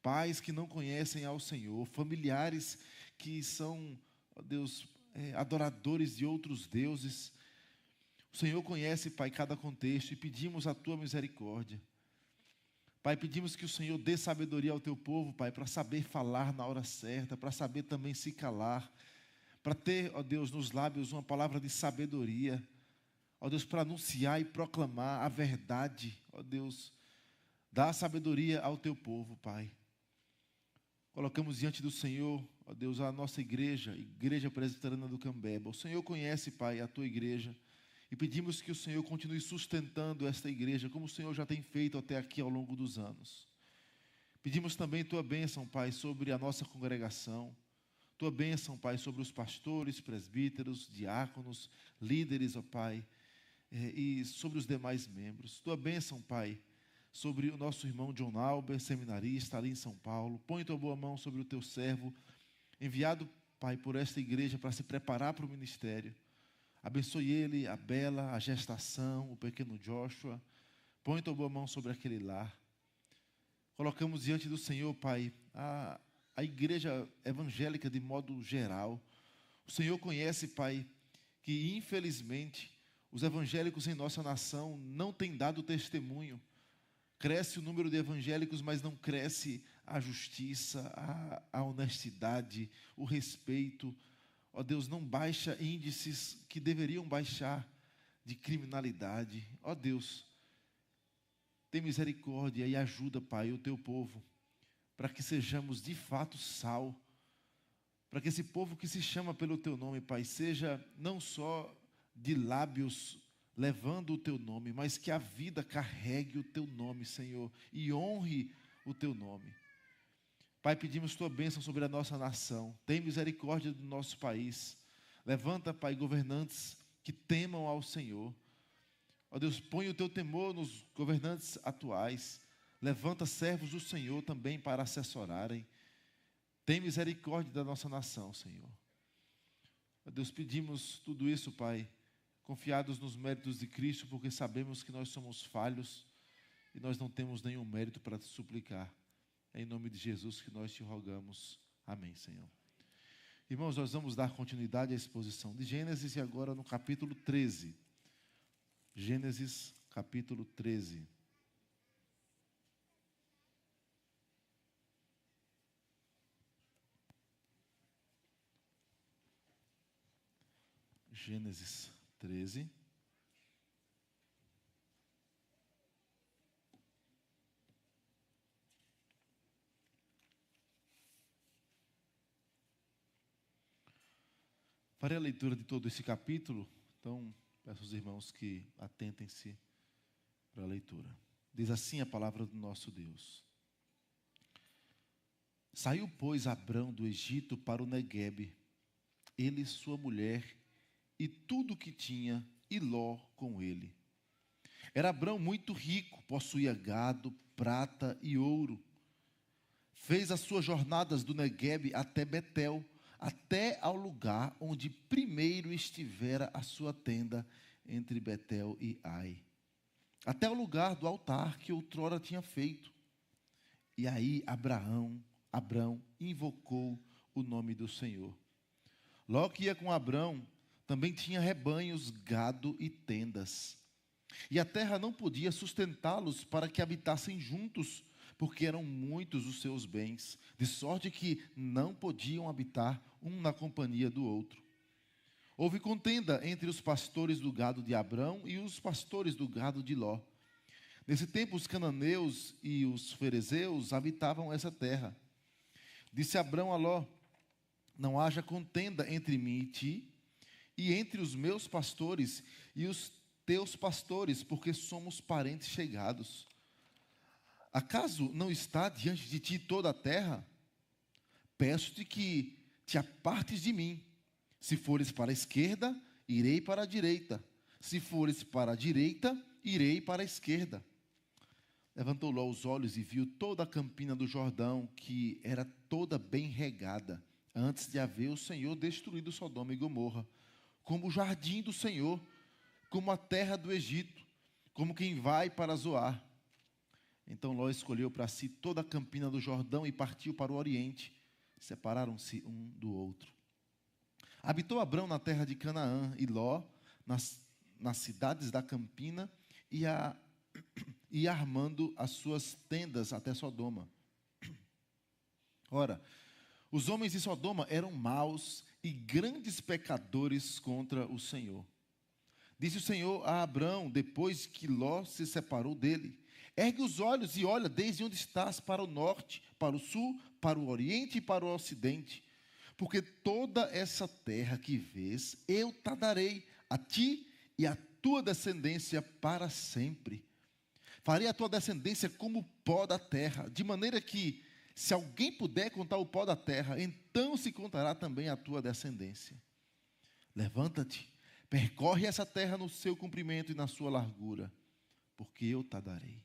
pais que não conhecem ao Senhor, familiares que são, ó Deus, adoradores de outros deuses. O Senhor conhece, Pai, cada contexto, e pedimos a Tua misericórdia. Pai, pedimos que o Senhor dê sabedoria ao Teu povo, Pai, para saber falar na hora certa, para saber também se calar, para ter, ó Deus, nos lábios uma palavra de sabedoria, ó Deus, para anunciar e proclamar a verdade, ó Deus. Dá sabedoria ao Teu povo, Pai. Colocamos diante do Senhor, ó Deus, a nossa igreja, Igreja Presbiteriana do Cambeba. O Senhor conhece, Pai, a Tua igreja, e pedimos que o Senhor continue sustentando esta igreja, como o Senhor já tem feito até aqui ao longo dos anos. Pedimos também Tua bênção, Pai, sobre a nossa congregação. Tua bênção, Pai, sobre os pastores, presbíteros, diáconos, líderes, ó Pai, e sobre os demais membros. Tua bênção, Pai, sobre o nosso irmão John Albert, seminarista ali em São Paulo. Põe Tua boa mão sobre o Teu servo, enviado, Pai, por esta igreja para se preparar para o ministério. Abençoe ele, a Bela, a gestação, o pequeno Joshua. Põe Tua boa mão sobre aquele lar. Colocamos diante do Senhor, Pai, a igreja evangélica de modo geral. O Senhor conhece, Pai, que infelizmente os evangélicos em nossa nação não têm dado testemunho. Cresce o número de evangélicos, mas não cresce a justiça, a honestidade, o respeito. Ó Deus, não baixa índices que deveriam baixar de criminalidade. Ó Deus, tem misericórdia e ajuda, Pai, o Teu povo, para que sejamos de fato sal, para que esse povo que se chama pelo Teu nome, Pai, seja não só de lábios levando o Teu nome, mas que a vida carregue o Teu nome, Senhor, e honre o Teu nome. Pai, pedimos Tua bênção sobre a nossa nação. Tem misericórdia do nosso país. Levanta, Pai, governantes que temam ao Senhor. Ó Deus, põe o teu temor nos governantes atuais. Levanta servos do Senhor também para assessorarem. Tem misericórdia da nossa nação, Senhor. Ó Deus, pedimos tudo isso, Pai, confiados nos méritos de Cristo, porque sabemos que nós somos falhos e nós não temos nenhum mérito para te suplicar. É em nome de Jesus que nós te rogamos. Amém, Senhor. Irmãos, nós vamos dar continuidade à exposição de Gênesis e agora no capítulo 13. Gênesis, capítulo 13. Gênesis 13. Farei a leitura de todo esse capítulo, então peço aos irmãos que atentem-se para a leitura. Diz assim a palavra do nosso Deus. Saiu, pois, Abrão do Egito para o Neguebe, ele, sua mulher e tudo o que tinha, e Ló com ele. Era Abrão muito rico, possuía gado, prata e ouro. Fez as suas jornadas do Neguebe até Betel, até ao lugar onde primeiro estivera a sua tenda, entre Betel e Ai, até o lugar do altar que outrora tinha feito. E aí Abrão invocou o nome do Senhor. Ló, que ia com Abrão, também tinha rebanhos, gado e tendas. E a terra não podia sustentá-los para que habitassem juntos, porque eram muitos os seus bens, de sorte que não podiam habitar um na companhia do outro. Houve contenda entre os pastores do gado de Abrão e os pastores do gado de Ló. Nesse tempo, os cananeus e os ferezeus habitavam essa terra. Disse Abrão a Ló: não haja contenda entre mim e ti, e entre os meus pastores e os teus pastores, porque somos parentes chegados. Acaso não está diante de ti toda a terra? Peço-te que te apartes de mim. Se fores para a esquerda, irei para a direita. Se fores para a direita, irei para a esquerda. Levantou Ló os olhos e viu toda a campina do Jordão, que era toda bem regada, antes de haver o Senhor destruído Sodoma e Gomorra, como o jardim do Senhor, como a terra do Egito, como quem vai para Zoar. Então Ló escolheu para si toda a campina do Jordão e partiu para o oriente. Separaram-se um do outro. Habitou Abrão na terra de Canaã e Ló nas cidades da campina e armando as suas tendas até Sodoma. Ora, os homens de Sodoma eram maus e grandes pecadores contra o Senhor. Disse o Senhor a Abrão, depois que Ló se separou dele: ergue os olhos e olha desde onde estás para o norte, para o sul, para o oriente e para o ocidente. Porque toda essa terra que vês, eu te darei a ti e a tua descendência para sempre. Farei a tua descendência como o pó da terra, de maneira que, se alguém puder contar o pó da terra, então se contará também a tua descendência. Levanta-te, percorre essa terra no seu comprimento e na sua largura, porque eu te darei.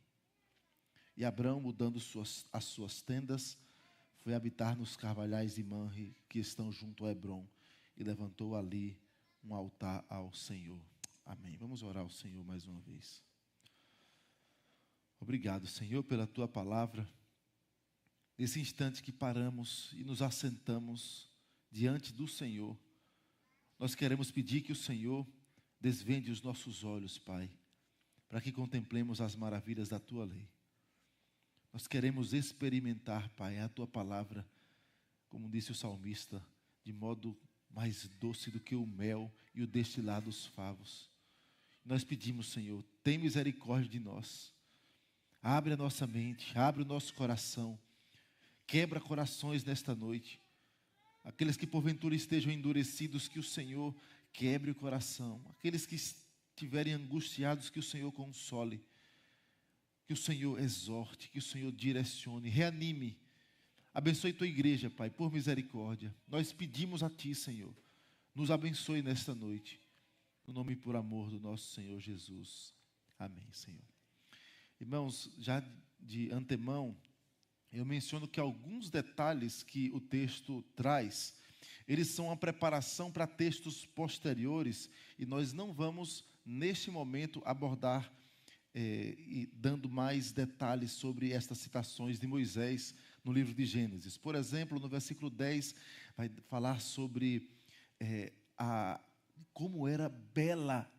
E Abrão, mudando as suas tendas, foi habitar nos carvalhais de Manre, que estão junto a Hebrom, e levantou ali um altar ao Senhor. Amém. Vamos orar ao Senhor mais uma vez. Obrigado, Senhor, pela tua palavra. Nesse instante que paramos e nos assentamos diante do Senhor, nós queremos pedir que o Senhor desvende os nossos olhos, Pai, para que contemplemos as maravilhas da tua lei. Nós queremos experimentar, Pai, a tua palavra, como disse o salmista, de modo mais doce do que o mel e o destilar dos favos. Nós pedimos, Senhor, tem misericórdia de nós. Abre a nossa mente, abre o nosso coração, quebra corações nesta noite. Aqueles que porventura estejam endurecidos, que o Senhor quebre o coração. Aqueles que estiverem angustiados, que o Senhor console. Que o Senhor exorte, que o Senhor direcione, reanime. Abençoe tua igreja, Pai, por misericórdia. Nós pedimos a ti, Senhor, nos abençoe nesta noite. No nome e por amor do nosso Senhor Jesus. Amém, Senhor. Irmãos, já de antemão, eu menciono que alguns detalhes que o texto traz, eles são uma preparação para textos posteriores, e nós não vamos, neste momento, abordar e dando mais detalhes sobre estas citações de Moisés no livro de Gênesis. Por exemplo, no versículo 10, vai falar sobre como era bela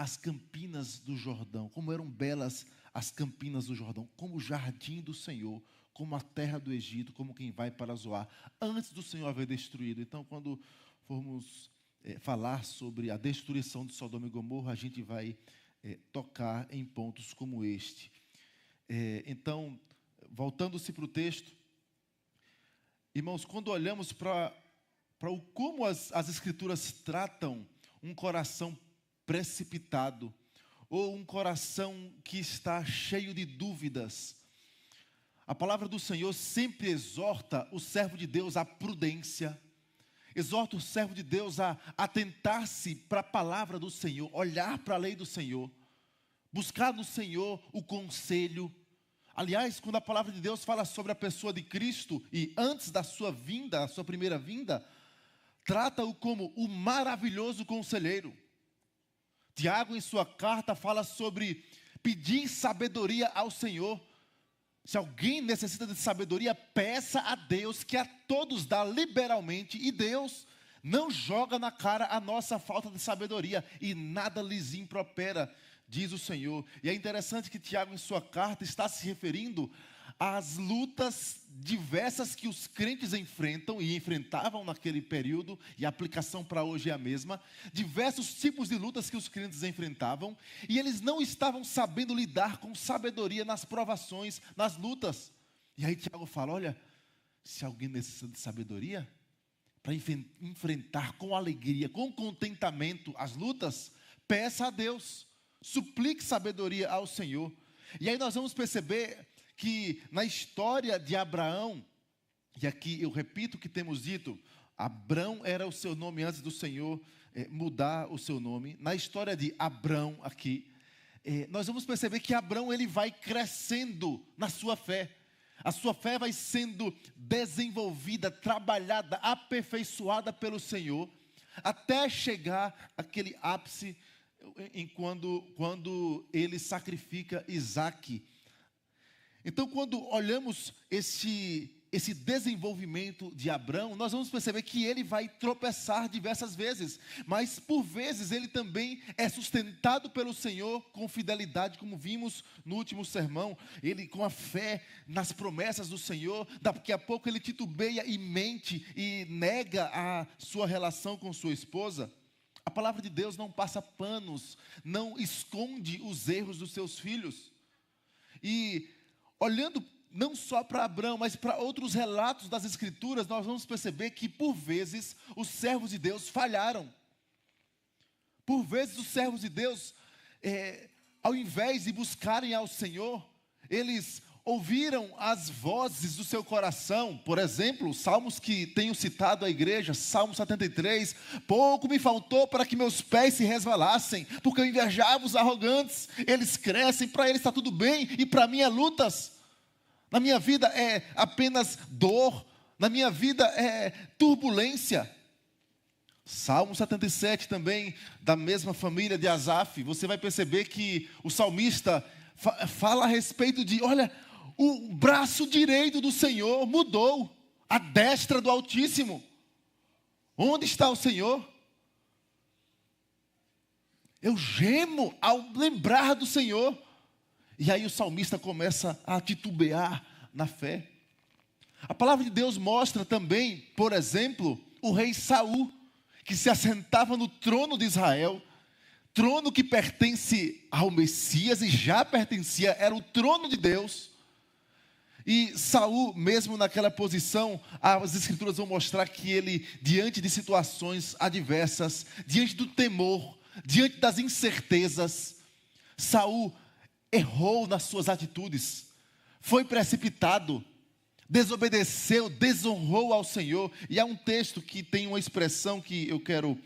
as campinas do Jordão, como eram belas as campinas do Jordão, como o jardim do Senhor, como a terra do Egito, como quem vai para Zoar, antes do Senhor haver destruído. Então, quando formos falar sobre a destruição de Sodoma e Gomorra, a gente vai tocar em pontos como este. Então, voltando-se para o texto, irmãos, quando olhamos para como as Escrituras tratam um coração precipitado, ou um coração que está cheio de dúvidas, a palavra do Senhor sempre exorta o servo de Deus à prudência, exorta o servo de Deus a atentar-se para a palavra do Senhor, olhar para a lei do Senhor, buscar no Senhor o conselho. Aliás, quando a palavra de Deus fala sobre a pessoa de Cristo, e antes da sua vinda, a sua primeira vinda, trata-o como o maravilhoso conselheiro. Tiago, em sua carta, fala sobre pedir sabedoria ao Senhor. Se alguém necessita de sabedoria, peça a Deus, que a todos dá liberalmente, e Deus não joga na cara a nossa falta de sabedoria, e nada lhes impropera, diz o Senhor. E é interessante que Tiago, em sua carta, está se referindo às lutas diversas que os crentes enfrentam e enfrentavam naquele período, e a aplicação para hoje é a mesma, diversos tipos de lutas que os crentes enfrentavam, e eles não estavam sabendo lidar com sabedoria nas provações, nas lutas. E aí Tiago fala, olha, se alguém necessita de sabedoria, para enfrentar com alegria, com contentamento as lutas, peça a Deus, suplique sabedoria ao Senhor. E aí nós vamos perceber que na história de Abraão, e aqui eu repito o que temos dito, Abrão era o seu nome antes do Senhor mudar o seu nome. Na história de Abrão aqui, nós vamos perceber que Abrão ele vai crescendo na sua fé. A sua fé vai sendo desenvolvida, trabalhada, aperfeiçoada pelo Senhor, até chegar àquele ápice quando ele sacrifica Isaque. Então, quando olhamos esse desenvolvimento de Abrão, nós vamos perceber que ele vai tropeçar diversas vezes, mas por vezes ele também é sustentado pelo Senhor com fidelidade, como vimos no último sermão, ele com a fé nas promessas do Senhor. Daqui a pouco ele titubeia e mente e nega a sua relação com sua esposa. A palavra de Deus não passa panos, não esconde os erros dos seus filhos. E olhando não só para Abrão, mas para outros relatos das Escrituras, nós vamos perceber que, por vezes, os servos de Deus falharam. Por vezes, os servos de Deus, ao invés de buscarem ao Senhor, eles ouviram as vozes do seu coração. Por exemplo, salmos que tenho citado à igreja, Salmo 73, pouco me faltou para que meus pés se resvalassem, porque eu invejava os arrogantes, eles crescem, para eles está tudo bem, e para mim é lutas. Na minha vida é apenas dor, na minha vida é turbulência. Salmo 77 também, da mesma família de Asaf, você vai perceber que o salmista fala a respeito de, olha, o braço direito do Senhor mudou, a destra do Altíssimo. Onde está o Senhor? Eu gemo ao lembrar do Senhor. E aí o salmista começa a titubear na fé. A palavra de Deus mostra também, por exemplo, o rei Saul, que se assentava no trono de Israel, trono que pertence ao Messias e já pertencia, era o trono de Deus. E Saul, mesmo naquela posição, as Escrituras vão mostrar que ele, diante de situações adversas, diante do temor, diante das incertezas, Saul errou nas suas atitudes, foi precipitado, desobedeceu, desonrou ao Senhor. E há um texto que tem uma expressão que eu quero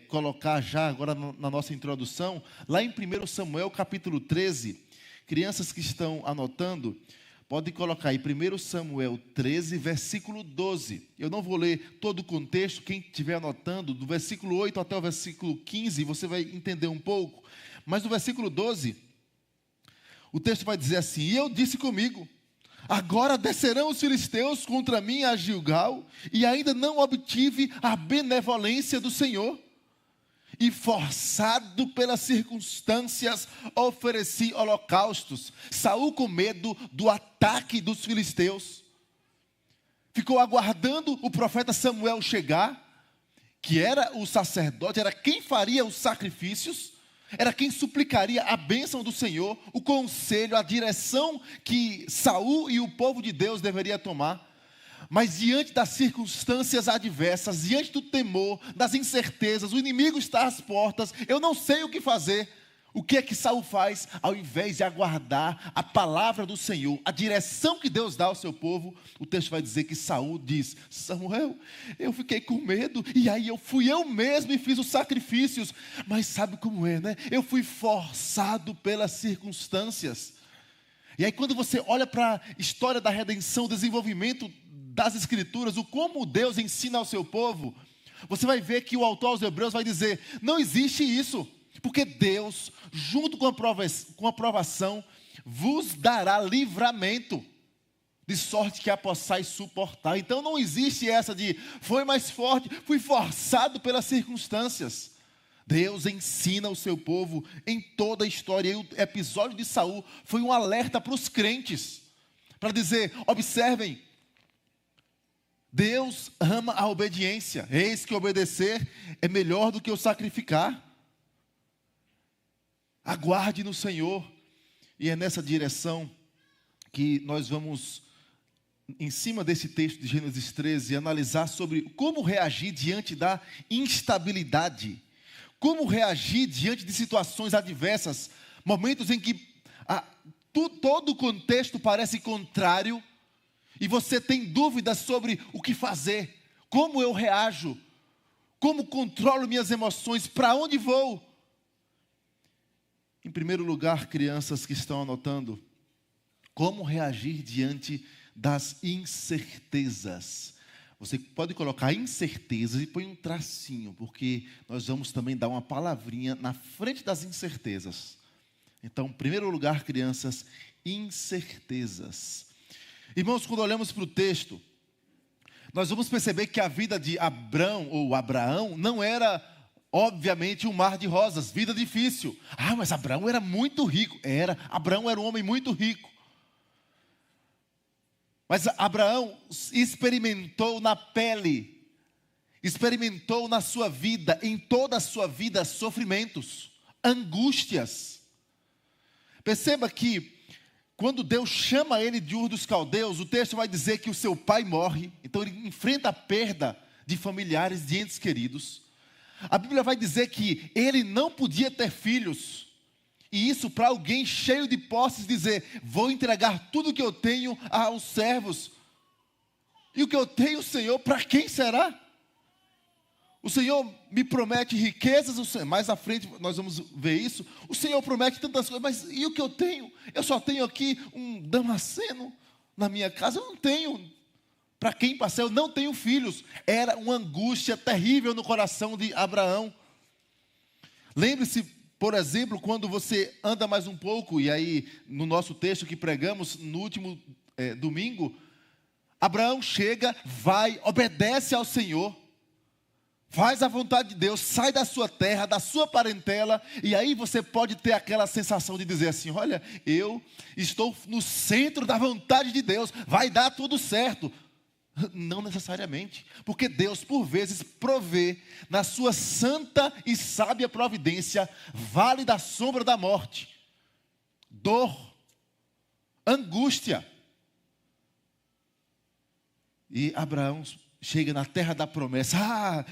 colocar já agora na nossa introdução, lá em 1 Samuel capítulo 13, crianças que estão anotando, podem colocar aí 1 Samuel 13, versículo 12. Eu não vou ler todo o contexto, quem estiver anotando, do versículo 8 até o versículo 15, você vai entender um pouco. Mas no versículo 12, o texto vai dizer assim: e eu disse comigo, agora descerão os filisteus contra mim a Gilgal, e ainda não obtive a benevolência do Senhor. E forçado pelas circunstâncias, ofereci holocaustos. Saul, com medo do ataque dos filisteus, ficou aguardando o profeta Samuel chegar, que era o sacerdote, era quem faria os sacrifícios, era quem suplicaria a bênção do Senhor, o conselho, a direção que Saul e o povo de Deus deveria tomar. Mas diante das circunstâncias adversas, diante do temor, das incertezas, o inimigo está às portas, eu não sei o que fazer. O que é que Saul faz? Ao invés de aguardar a palavra do Senhor, a direção que Deus dá ao seu povo, o texto vai dizer que Saul diz: Samuel, eu fiquei com medo, e aí fui eu mesmo e fiz os sacrifícios. Mas sabe como é, né? Eu fui forçado pelas circunstâncias. E aí quando você olha para a história da redenção, o desenvolvimento das Escrituras, o como Deus ensina ao seu povo, você vai ver que o autor aos Hebreus vai dizer: não existe isso, porque Deus, junto com a provação, vos dará livramento, de sorte que a possais suportar. Então não existe essa de foi mais forte, fui forçado pelas circunstâncias. Deus ensina o seu povo em toda a história. E o episódio de Saul foi um alerta para os crentes, para dizer: observem, Deus ama a obediência. Eis que obedecer é melhor do que o sacrificar. Aguarde no Senhor. E é nessa direção que nós vamos, em cima desse texto de Gênesis 13, analisar sobre como reagir diante da instabilidade. Como reagir diante de situações adversas, momentos em que todo o contexto parece contrário, e você tem dúvidas sobre o que fazer, como eu reajo, como controlo minhas emoções, para onde vou. Em primeiro lugar, crianças que estão anotando, como reagir diante das incertezas. Você pode colocar incertezas e põe um tracinho, porque nós vamos também dar uma palavrinha na frente das incertezas. Então, em primeiro lugar, crianças, incertezas. Irmãos, quando olhamos para o texto, nós vamos perceber que a vida de Abrão ou Abraão não era, obviamente, um mar de rosas, vida difícil. Mas Abraão era muito rico. Abraão era um homem muito rico. Mas Abraão experimentou na pele, experimentou na sua vida, em toda a sua vida, sofrimentos, angústias. Perceba que quando Deus chama ele de Ur dos Caldeus, o texto vai dizer que o seu pai morre, então ele enfrenta a perda de familiares, de entes queridos. A Bíblia vai dizer que ele não podia ter filhos, e isso para alguém cheio de posses dizer: vou entregar tudo o que eu tenho aos servos, e o que eu tenho, Senhor, para quem será? O Senhor me promete riquezas, mais à frente nós vamos ver isso. O Senhor promete tantas coisas, mas e o que eu tenho? Eu só tenho aqui um damasceno na minha casa, eu não tenho para quem passar, eu não tenho filhos. Era uma angústia terrível no coração de Abraão. Lembre-se, por exemplo, quando você anda mais um pouco, e aí no nosso texto que pregamos no último domingo, Abraão chega, vai, obedece ao Senhor, faz a vontade de Deus, sai da sua terra, da sua parentela, e aí você pode ter aquela sensação de dizer assim: olha, eu estou no centro da vontade de Deus, vai dar tudo certo. Não necessariamente, porque Deus por vezes provê na sua santa e sábia providência vale da sombra da morte, dor, angústia. E Abraão chega na terra da promessa.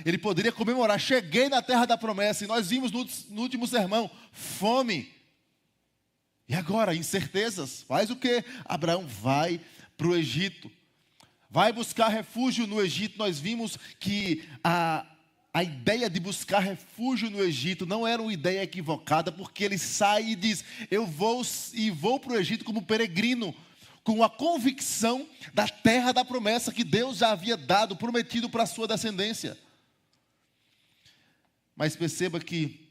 Ele poderia comemorar: cheguei na terra da promessa. E nós vimos no último sermão, fome. E agora, incertezas. Faz o quê? Abraão vai para o Egito. Vai buscar refúgio no Egito. Nós vimos que a ideia de buscar refúgio no Egito não era uma ideia equivocada, porque ele sai e diz: eu vou para o Egito como peregrino, com a convicção da terra da promessa que Deus já havia dado, prometido para a sua descendência. Mas perceba que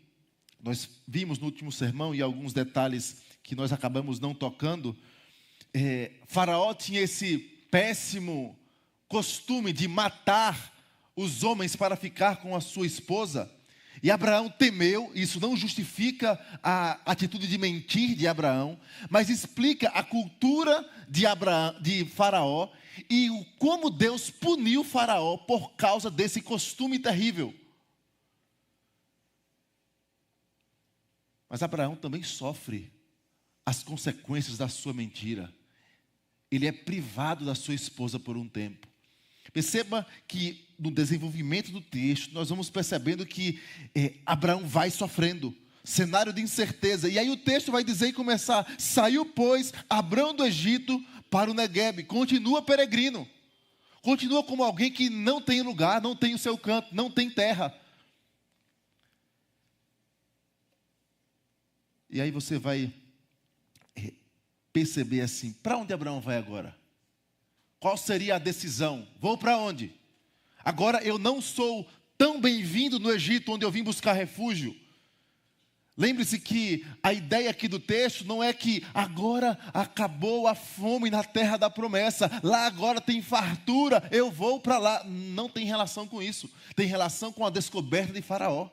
nós vimos no último sermão, e alguns detalhes que nós acabamos não tocando, Faraó tinha esse péssimo costume de matar os homens para ficar com a sua esposa. E Abraão temeu. Isso não justifica a atitude de mentir de Abraão, mas explica a cultura de Faraó e como Deus puniu Faraó por causa desse costume terrível. Mas Abraão também sofre as consequências da sua mentira. Ele é privado da sua esposa por um tempo. Perceba que no desenvolvimento do texto, nós vamos percebendo que Abraão vai sofrendo. Cenário de incerteza. E aí o texto vai dizer e começar: saiu, pois, Abraão do Egito para o Neguebe. Continua peregrino. Continua como alguém que não tem lugar, não tem o seu canto, não tem terra. E aí você vai perceber assim: para onde Abraão vai agora? Qual seria a decisão? Vou para onde? Agora eu não sou tão bem-vindo no Egito, onde eu vim buscar refúgio. Lembre-se que a ideia aqui do texto não é que agora acabou a fome na terra da promessa, lá agora tem fartura, eu vou para lá. Não tem relação com isso. Tem relação com a descoberta de Faraó.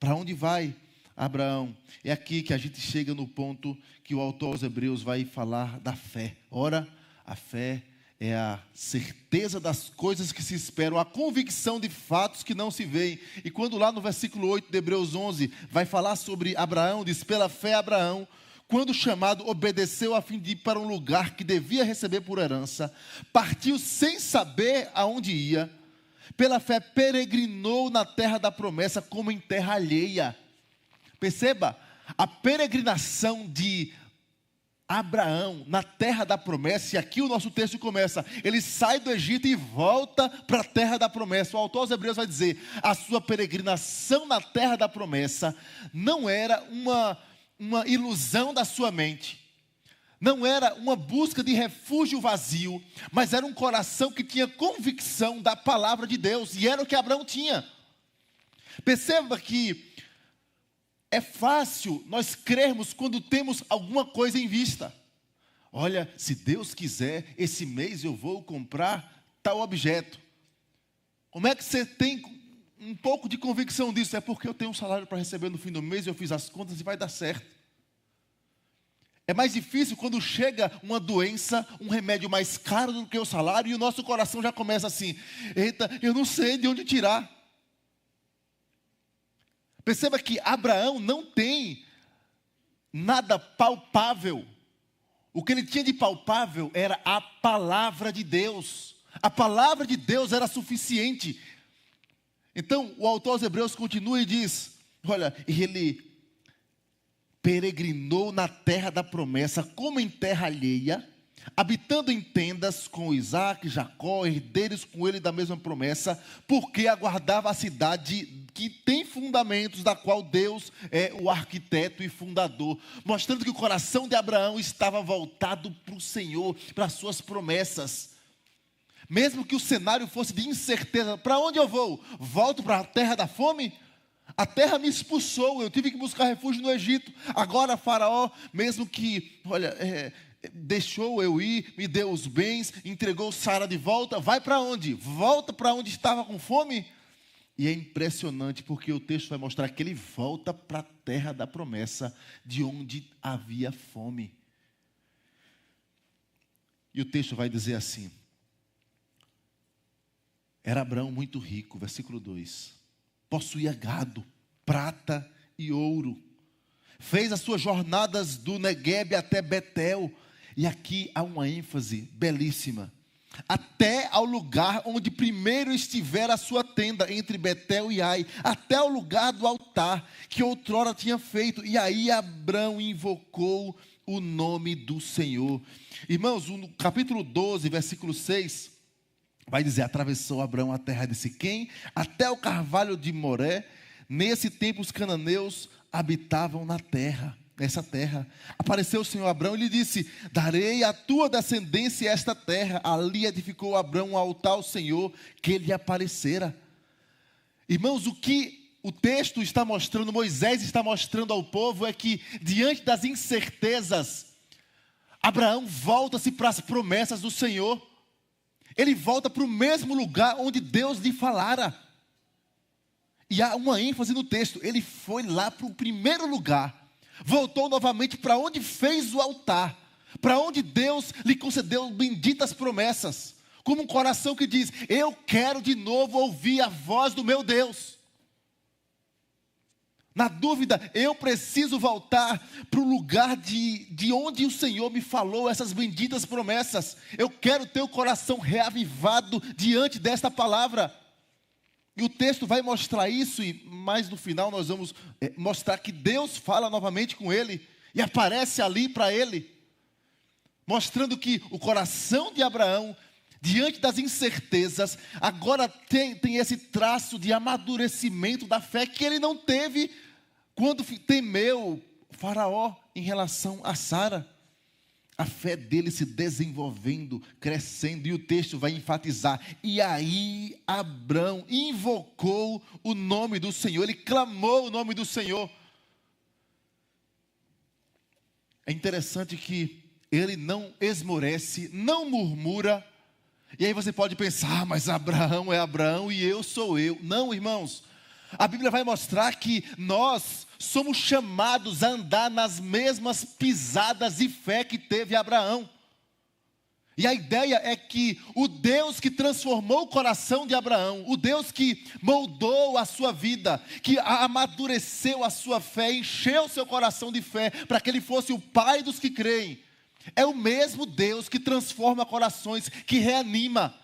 Para onde vai Abraão? É aqui que a gente chega no ponto que o autor aos Hebreus vai falar da fé. Ora, a fé é a certeza das coisas que se esperam, a convicção de fatos que não se veem. E quando lá no versículo 8 de Hebreus 11, vai falar sobre Abraão, diz: pela fé Abraão, quando chamado, obedeceu a fim de ir para um lugar que devia receber por herança, partiu sem saber aonde ia, pela fé peregrinou na terra da promessa como em terra alheia. Perceba, a peregrinação de Abraão na terra da promessa, e aqui o nosso texto começa: ele sai do Egito e volta para a terra da promessa. O autor aos Hebreus vai dizer: a sua peregrinação na terra da promessa não era uma ilusão da sua mente, não era uma busca de refúgio vazio, mas era um coração que tinha convicção da palavra de Deus, e era o que Abraão tinha. Perceba que é fácil nós crermos quando temos alguma coisa em vista. Olha, se Deus quiser, esse mês eu vou comprar tal objeto. Como é que você tem um pouco de convicção disso? É porque eu tenho um salário para receber no fim do mês, eu fiz as contas e vai dar certo. É mais difícil quando chega uma doença, um remédio mais caro do que o salário, e o nosso coração já começa assim: eita, eu não sei de onde tirar. Perceba que Abraão não tem nada palpável. O que ele tinha de palpável era a palavra de Deus. A palavra de Deus era suficiente. Então, o autor aos Hebreus continua e diz: olha, ele peregrinou na terra da promessa, como em terra alheia, habitando em tendas com Isaac, Jacó, herdeiros com ele da mesma promessa, porque aguardava a cidade que tem fundamentos, da qual Deus é o arquiteto e fundador, mostrando que o coração de Abraão estava voltado para o Senhor, para as suas promessas. Mesmo que o cenário fosse de incerteza: para onde eu vou? Volto para a terra da fome? A terra me expulsou, eu tive que buscar refúgio no Egito. Agora Faraó, mesmo que, deixou eu ir, me deu os bens, entregou Sara de volta, vai para onde? Volta para onde estava com fome? E é impressionante porque o texto vai mostrar que ele volta para a terra da promessa, de onde havia fome. E o texto vai dizer assim: era Abraão muito rico, versículo 2, possuía gado, prata e ouro, fez as suas jornadas do Neguebe até Betel. E aqui há uma ênfase belíssima: até ao lugar onde primeiro estivera a sua tenda, entre Betel e Ai, até ao lugar do altar que outrora tinha feito. E aí Abraão invocou o nome do Senhor. Irmãos, no capítulo 12, versículo 6, vai dizer: atravessou Abraão a terra de Siquém, até o carvalho de Moré. Nesse tempo os cananeus habitavam nessa terra. Apareceu o Senhor a Abraão e lhe disse: darei à tua descendência esta terra. Ali edificou Abraão um altar ao Senhor que lhe aparecera. Irmãos, o que o texto está mostrando, Moisés está mostrando ao povo, é que diante das incertezas, Abraão volta-se para as promessas do Senhor. Ele volta para o mesmo lugar onde Deus lhe falara. E há uma ênfase no texto: ele foi lá para o primeiro lugar, voltou novamente para onde fez o altar, para onde Deus lhe concedeu benditas promessas, como um coração que diz: eu quero de novo ouvir a voz do meu Deus. Na dúvida, eu preciso voltar para o lugar de onde o Senhor me falou essas benditas promessas. Eu quero ter o coração reavivado diante desta palavra. E o texto vai mostrar isso, e mais no final nós vamos mostrar que Deus fala novamente com ele, e aparece ali para ele, mostrando que o coração de Abraão, diante das incertezas, agora tem esse traço de amadurecimento da fé que ele não teve quando temeu Faraó em relação a Sara. A fé dele se desenvolvendo, crescendo, e o texto vai enfatizar: e aí Abrão invocou o nome do Senhor, ele clamou o nome do Senhor. É interessante que ele não esmorece, não murmura. E aí você pode pensar: mas Abraão é Abraão e eu sou eu. Não, irmãos, a Bíblia vai mostrar que nós somos chamados a andar nas mesmas pisadas de fé que teve Abraão. E a ideia é que o Deus que transformou o coração de Abraão, o Deus que moldou a sua vida, que amadureceu a sua fé, encheu seu coração de fé, para que ele fosse o pai dos que creem, é o mesmo Deus que transforma corações, que reanima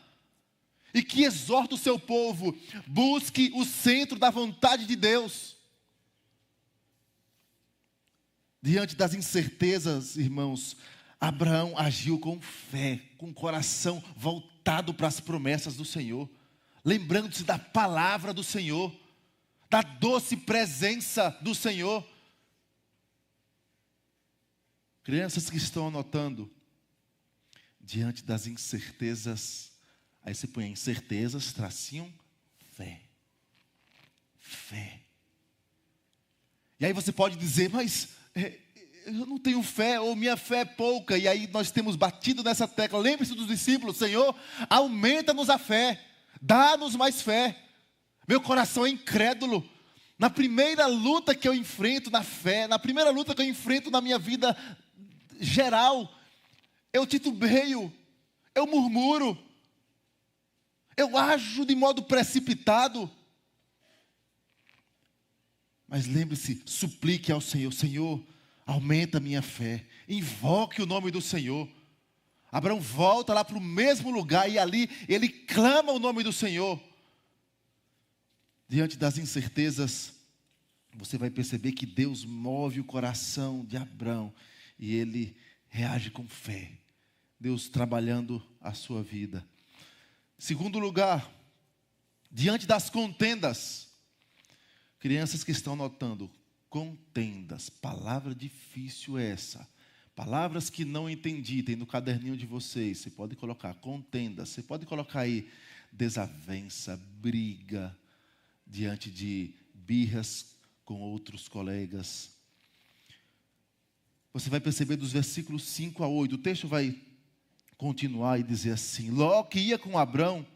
e que exorta o seu povo: busque o centro da vontade de Deus. Diante das incertezas, irmãos, Abraão agiu com fé, com o coração voltado para as promessas do Senhor, lembrando-se da palavra do Senhor, da doce presença do Senhor. Crianças que estão anotando, diante das incertezas, aí você põe incertezas, tracinho, fé. Fé. E aí você pode dizer: mas eu não tenho fé, ou minha fé é pouca. E aí nós temos batido nessa tecla. Lembre-se dos discípulos: Senhor, aumenta-nos a fé, dá-nos mais fé. Meu coração é incrédulo. Na primeira luta que eu enfrento na fé, na primeira luta que eu enfrento na minha vida geral, eu titubeio, eu murmuro, eu ajo de modo precipitado. Mas lembre-se, suplique ao Senhor: Senhor, aumenta a minha fé, invoque o nome do Senhor. Abraão volta lá para o mesmo lugar, e ali ele clama o nome do Senhor. Diante das incertezas, você vai perceber que Deus move o coração de Abraão, e ele reage com fé. Deus trabalhando a sua vida. Segundo lugar, diante das contendas, crianças que estão notando, contendas, palavra difícil essa, palavras que não entendi, tem no caderninho de vocês, você pode colocar contendas, você pode colocar aí desavença, briga, diante de birras com outros colegas. Você vai perceber dos versículos 5 a 8, o texto vai continuar e dizer assim: Ló, que ia com Abrão,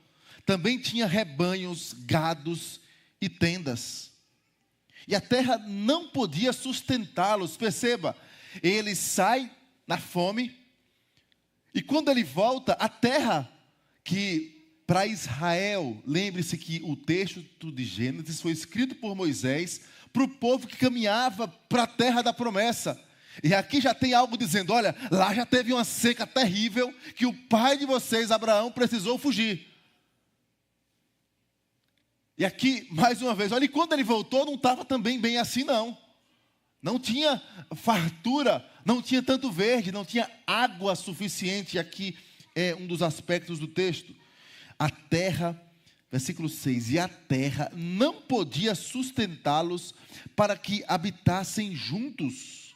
também tinha rebanhos, gados e tendas, e a terra não podia sustentá-los. Perceba, ele sai na fome, e quando ele volta, a terra que para Israel, lembre-se que o texto de Gênesis foi escrito por Moisés para o povo que caminhava para a terra da promessa. E aqui já tem algo dizendo: olha, lá já teve uma seca terrível, que o pai de vocês, Abraão, precisou fugir. E aqui, mais uma vez, olha, e quando ele voltou, não estava também bem assim, não. Não tinha fartura, não tinha tanto verde, não tinha água suficiente. Aqui é um dos aspectos do texto. A terra, versículo 6, e a terra não podia sustentá-los para que habitassem juntos,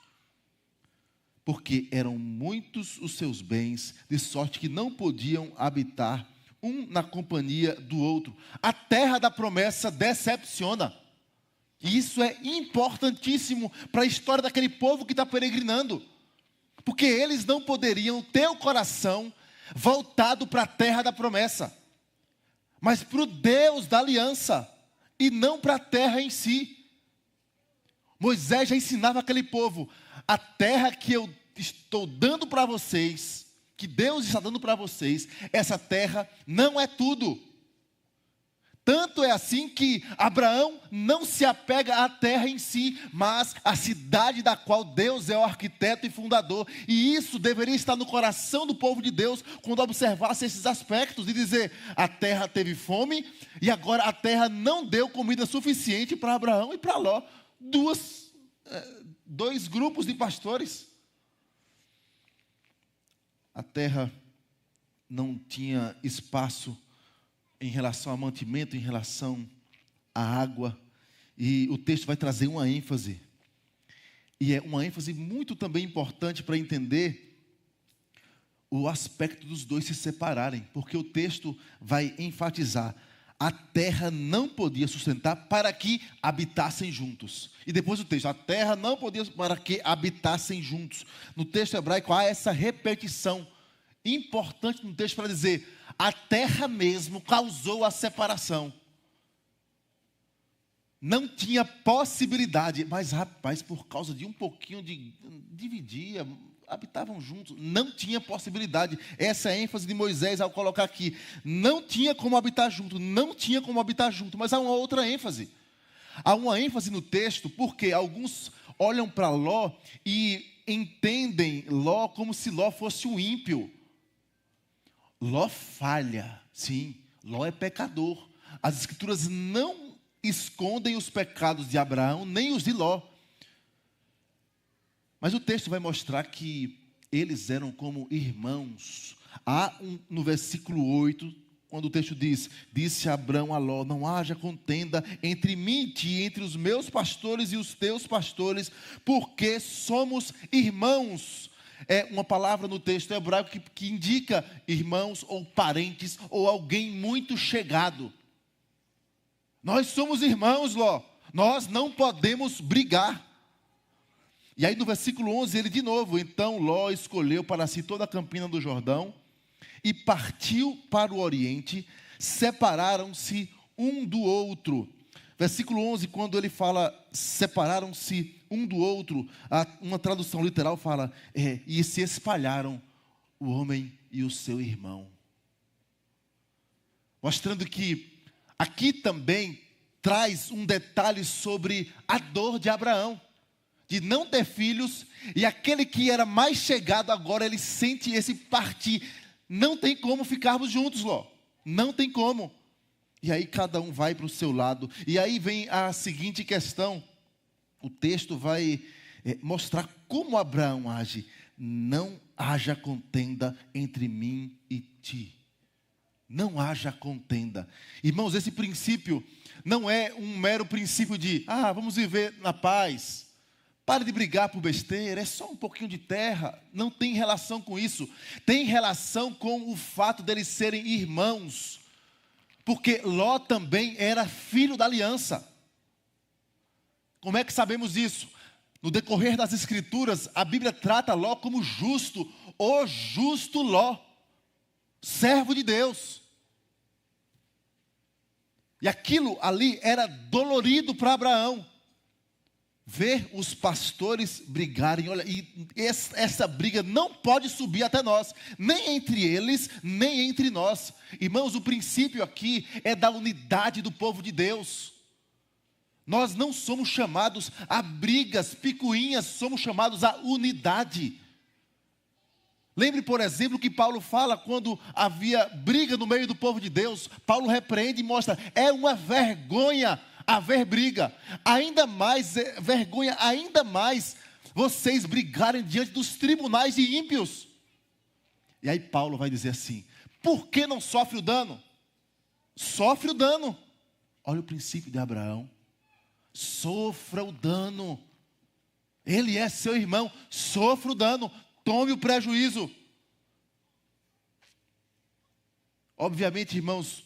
porque eram muitos os seus bens, de sorte que não podiam habitar um na companhia do outro. A terra da promessa decepciona. E isso é importantíssimo para a história daquele povo que está peregrinando. Porque eles não poderiam ter o coração voltado para a terra da promessa, mas para o Deus da aliança, e não para a terra em si. Moisés já ensinava aquele povo: a terra que eu estou dando para vocês, que Deus está dando para vocês, essa terra não é tudo. Tanto é assim que Abraão não se apega à terra em si, mas à cidade da qual Deus é o arquiteto e fundador. E isso deveria estar no coração do povo de Deus quando observasse esses aspectos, de dizer: a terra teve fome e agora a terra não deu comida suficiente para Abraão e para Ló. Dois grupos de pastores. A terra não tinha espaço em relação ao mantimento, em relação à água. E o texto vai trazer uma ênfase. E é uma ênfase muito também importante para entender o aspecto dos dois se separarem. Porque o texto vai enfatizar: a terra não podia sustentar para que habitassem juntos. E depois o texto: a terra não podia para que habitassem juntos. No texto hebraico há essa repetição importante no texto para dizer: a terra mesmo causou a separação. Não tinha possibilidade, mas rapaz, por causa de um pouquinho de dividia, habitavam juntos. Não tinha possibilidade. Essa é a ênfase de Moisés ao colocar aqui: não tinha como habitar junto, não tinha como habitar junto. Mas há uma outra ênfase. Há uma ênfase no texto porque alguns olham para Ló e entendem Ló como se Ló fosse um ímpio. Ló falha, sim, Ló é pecador. As escrituras não escondem os pecados de Abraão, nem os de Ló. Mas o texto vai mostrar que eles eram como irmãos. Há no versículo 8, quando o texto diz: disse Abraão a Ló: não haja contenda entre mim e ti, entre os meus pastores e os teus pastores, porque somos irmãos. É uma palavra no texto hebraico que indica irmãos ou parentes ou alguém muito chegado. Nós somos irmãos, Ló. Nós não podemos brigar. E aí no versículo 11 ele de novo: então Ló escolheu para si toda a campina do Jordão e partiu para o oriente. Separaram-se um do outro. Versículo 11, quando ele fala separaram-se um do outro, uma tradução literal fala: e se espalharam o homem e o seu irmão. Mostrando que aqui também traz um detalhe sobre a dor de Abraão, de não ter filhos, e aquele que era mais chegado agora, ele sente esse partir. Não tem como ficarmos juntos, Ló. Não tem como. E aí cada um vai para o seu lado. E aí vem a seguinte questão. O texto vai mostrar como Abraão age. Não haja contenda entre mim e ti. Não haja contenda. Irmãos, esse princípio não é um mero princípio de vamos viver na paz. Pare de brigar por besteira, é só um pouquinho de terra. Não tem relação com isso. Tem relação com o fato deles serem irmãos. Porque Ló também era filho da aliança. Como é que sabemos isso? No decorrer das escrituras, a Bíblia trata Ló como justo. O justo Ló, servo de Deus. E aquilo ali era dolorido para Abraão. Ver os pastores brigarem, olha, e essa briga não pode subir até nós, nem entre eles, nem entre nós. Irmãos, o princípio aqui é da unidade do povo de Deus. Nós não somos chamados a brigas, picuinhas, somos chamados a unidade. Lembre, por exemplo, que Paulo fala quando havia briga no meio do povo de Deus. Paulo repreende e mostra: é uma vergonha haver briga, ainda mais, vergonha, ainda mais vocês brigarem diante dos tribunais de ímpios. E aí Paulo vai dizer assim: por que não sofre o dano? sofre o dano. Olha o princípio de Abraão. Sofra o dano. Ele é seu irmão, sofra o dano, tome o prejuízo. Obviamente, irmãos,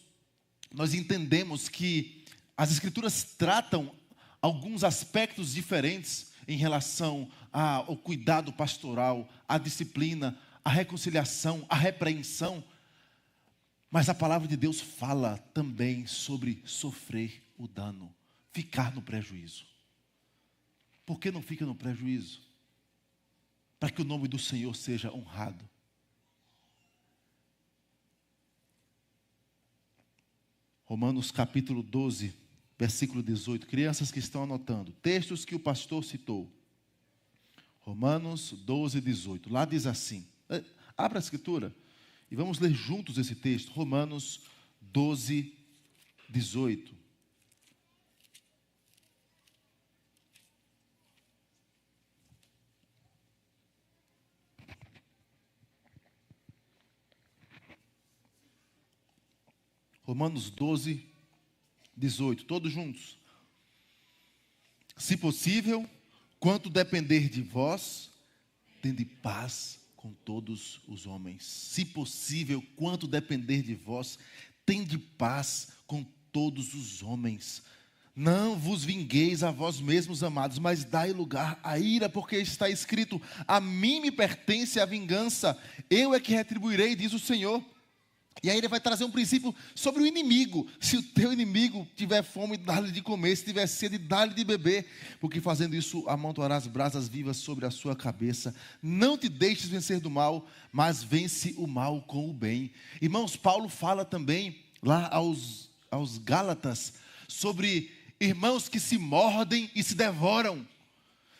nós entendemos que as Escrituras tratam alguns aspectos diferentes em relação ao cuidado pastoral, à disciplina, à reconciliação, à repreensão. Mas a palavra de Deus fala também sobre sofrer o dano, ficar no prejuízo. Por que não fica no prejuízo? Para que o nome do Senhor seja honrado. Romanos capítulo 12, versículo 18. Crianças que estão anotando, textos que o pastor citou. Romanos 12, 18. Lá diz assim, abra a escritura e vamos ler juntos esse texto. Romanos 12, 18. Romanos 12, 18, todos juntos. Se possível, quanto depender de vós, tende paz com todos os homens. Se possível, quanto depender de vós, tende paz com todos os homens. Não vos vingueis a vós mesmos, amados, mas dai lugar à ira, porque está escrito: a mim me pertence a vingança, eu é que retribuirei, diz o Senhor. E aí ele vai trazer um princípio sobre o inimigo. Se o teu inimigo tiver fome, dá-lhe de comer. Se tiver sede, dá-lhe de beber. Porque fazendo isso, amontoarás brasas vivas sobre a sua cabeça. Não te deixes vencer do mal, mas vence o mal com o bem. Irmãos, Paulo fala também lá aos Gálatas sobre irmãos que se mordem e se devoram.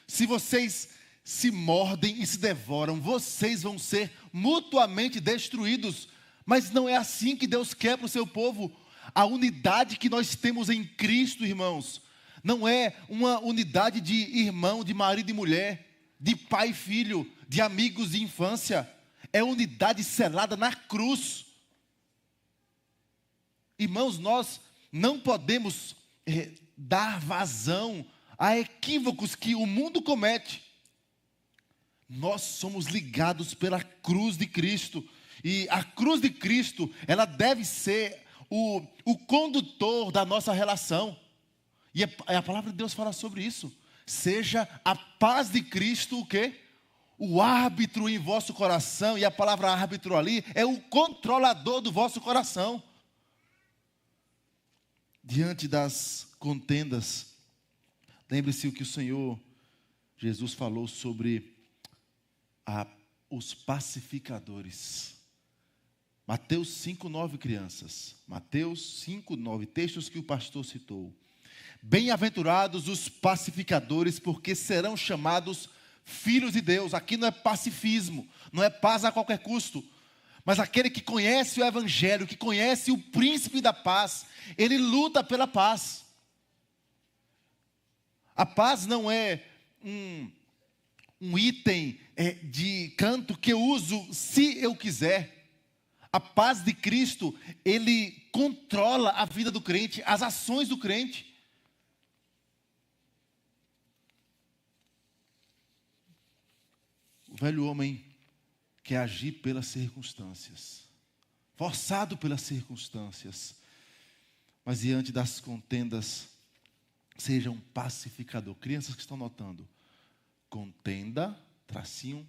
Se vocês se mordem e se devoram, vocês vão ser mutuamente destruídos. Mas não é assim que Deus quer para o seu povo. A unidade que nós temos em Cristo, irmãos, não é uma unidade de irmão, de marido e mulher, de pai e filho, de amigos de infância. É unidade selada na cruz. Irmãos, nós não podemos dar vazão a equívocos que o mundo comete. Nós somos ligados pela cruz de Cristo. E a cruz de Cristo, ela deve ser o condutor da nossa relação. E a palavra de Deus fala sobre isso. Seja a paz de Cristo o quê? O árbitro em vosso coração. E a palavra árbitro ali é o controlador do vosso coração. Diante das contendas, lembre-se o que o Senhor Jesus falou sobre os pacificadores. Mateus 5,9, crianças. Mateus 5,9, textos que o pastor citou. Bem-aventurados os pacificadores, porque serão chamados filhos de Deus. Aqui não é pacifismo, não é paz a qualquer custo. Mas aquele que conhece o Evangelho, que conhece o príncipe da paz, ele luta pela paz. A paz não é um item de canto que eu uso se eu quiser. A paz de Cristo, ele controla a vida do crente, as ações do crente. O velho homem quer agir pelas circunstâncias, forçado pelas circunstâncias, mas diante das contendas, seja um pacificador. Crianças que estão notando, contenda, tracinho,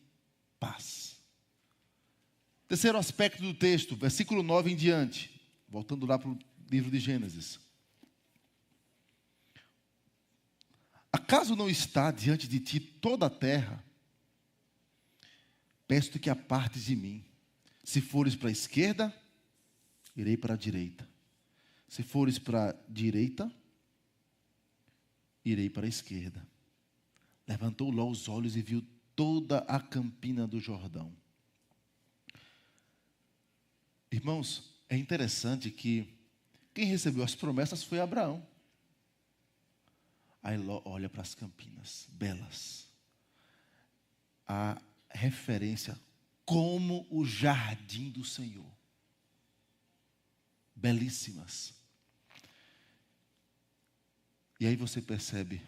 paz. Terceiro aspecto do texto, versículo 9 em diante, voltando lá para o livro de Gênesis. Acaso não está diante de ti toda a terra? Peço-te que apartes de mim. Se fores para a esquerda, irei para a direita. Se fores para a direita, irei para a esquerda. Levantou Ló os olhos e viu toda a campina do Jordão. Irmãos, é interessante que quem recebeu as promessas foi Abraão. Aí Ló olha para as campinas, belas. A referência como o jardim do Senhor. belíssimas. E aí você percebe,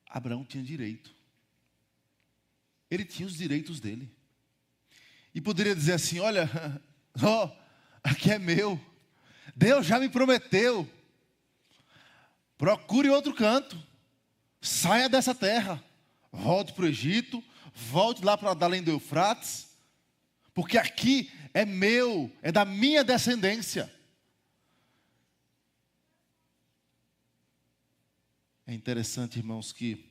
Abraão tinha direito. Ele tinha os direitos dele. E poderia dizer assim, olha, aqui é meu. Deus já me prometeu. Procure outro canto. Saia dessa terra. Volte para o Egito. Volte lá para além do Eufrates. Porque aqui é meu, é da minha descendência. É interessante, irmãos, que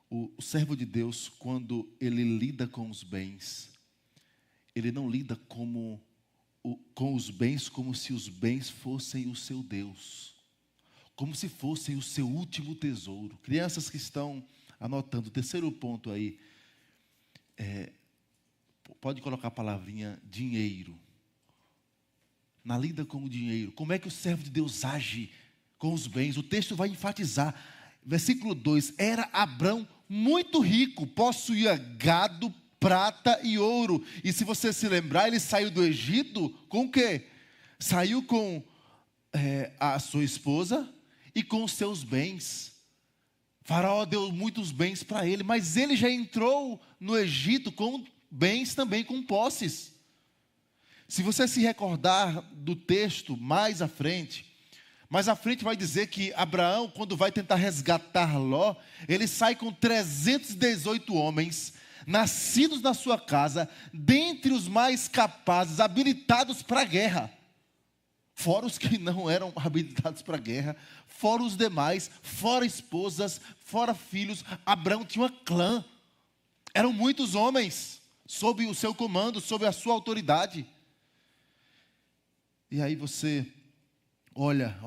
o servo de Deus, quando ele lida com os bens, ele não lida com os bens como se os bens fossem o seu Deus, como se fossem o seu último tesouro. Crianças que estão anotando, o terceiro ponto aí, pode colocar a palavrinha dinheiro. Na lida com o dinheiro, como é que o servo de Deus age com os bens? O texto vai enfatizar, versículo 2, era Abrão muito rico, possuía gado, prata e ouro. E se você se lembrar, ele saiu do Egito com o quê? Saiu com a sua esposa e com os seus bens. Faraó deu muitos bens para ele, mas ele já entrou no Egito com bens também, com posses. Se você se recordar do texto mais à frente vai dizer que Abraão, quando vai tentar resgatar Ló, ele sai com 318 homens, nascidos na sua casa, dentre os mais capazes, habilitados para a guerra. Fora os que não eram habilitados para a guerra, fora os demais, fora esposas, fora filhos. Abraão tinha um clã. Eram muitos homens, sob o seu comando, sob a sua autoridade. E aí você olha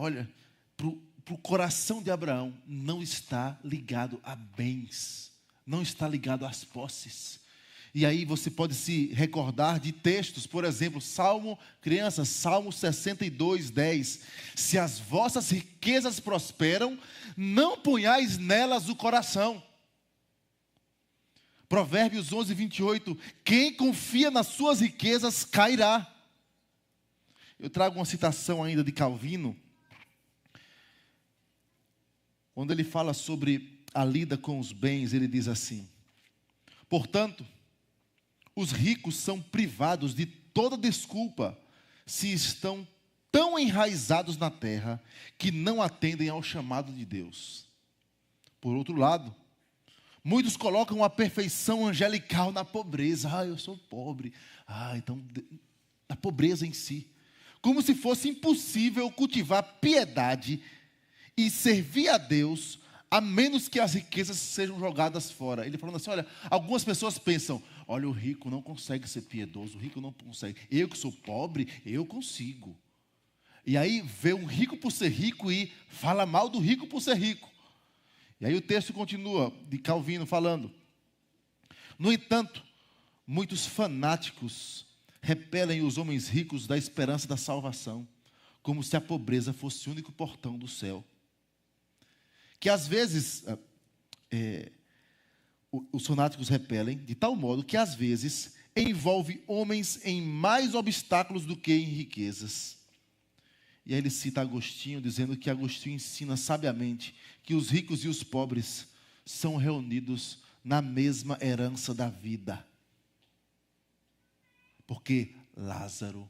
para o coração de Abraão, não está ligado a bens, não está ligado às posses. E aí você pode se recordar de textos, por exemplo, Salmo 62, 10. Se as vossas riquezas prosperam, não ponhais nelas o coração. Provérbios 11, 28. Quem confia nas suas riquezas cairá. Eu trago uma citação ainda de Calvino, quando ele fala sobre a lida com os bens, ele diz assim: portanto, os ricos são privados de toda desculpa se estão tão enraizados na terra que não atendem ao chamado de Deus. Por outro lado, muitos colocam a perfeição angelical na pobreza. Eu sou pobre. Então, na pobreza em si. Como se fosse impossível cultivar piedade e servir a Deus, a menos que as riquezas sejam jogadas fora. Ele falando assim, olha, algumas pessoas pensam, olha, o rico não consegue ser piedoso, o rico não consegue. Eu que sou pobre, eu consigo. E aí vê um rico por ser rico e fala mal do rico por ser rico. E aí o texto continua, de Calvino falando. No entanto, muitos fanáticos repelem os homens ricos da esperança da salvação, como se a pobreza fosse o único portão do céu. Que às vezes, os fanáticos repelem, de tal modo que às vezes envolve homens em mais obstáculos do que em riquezas. E aí ele cita Agostinho, dizendo que Agostinho ensina sabiamente que os ricos e os pobres são reunidos na mesma herança da vida. Porque Lázaro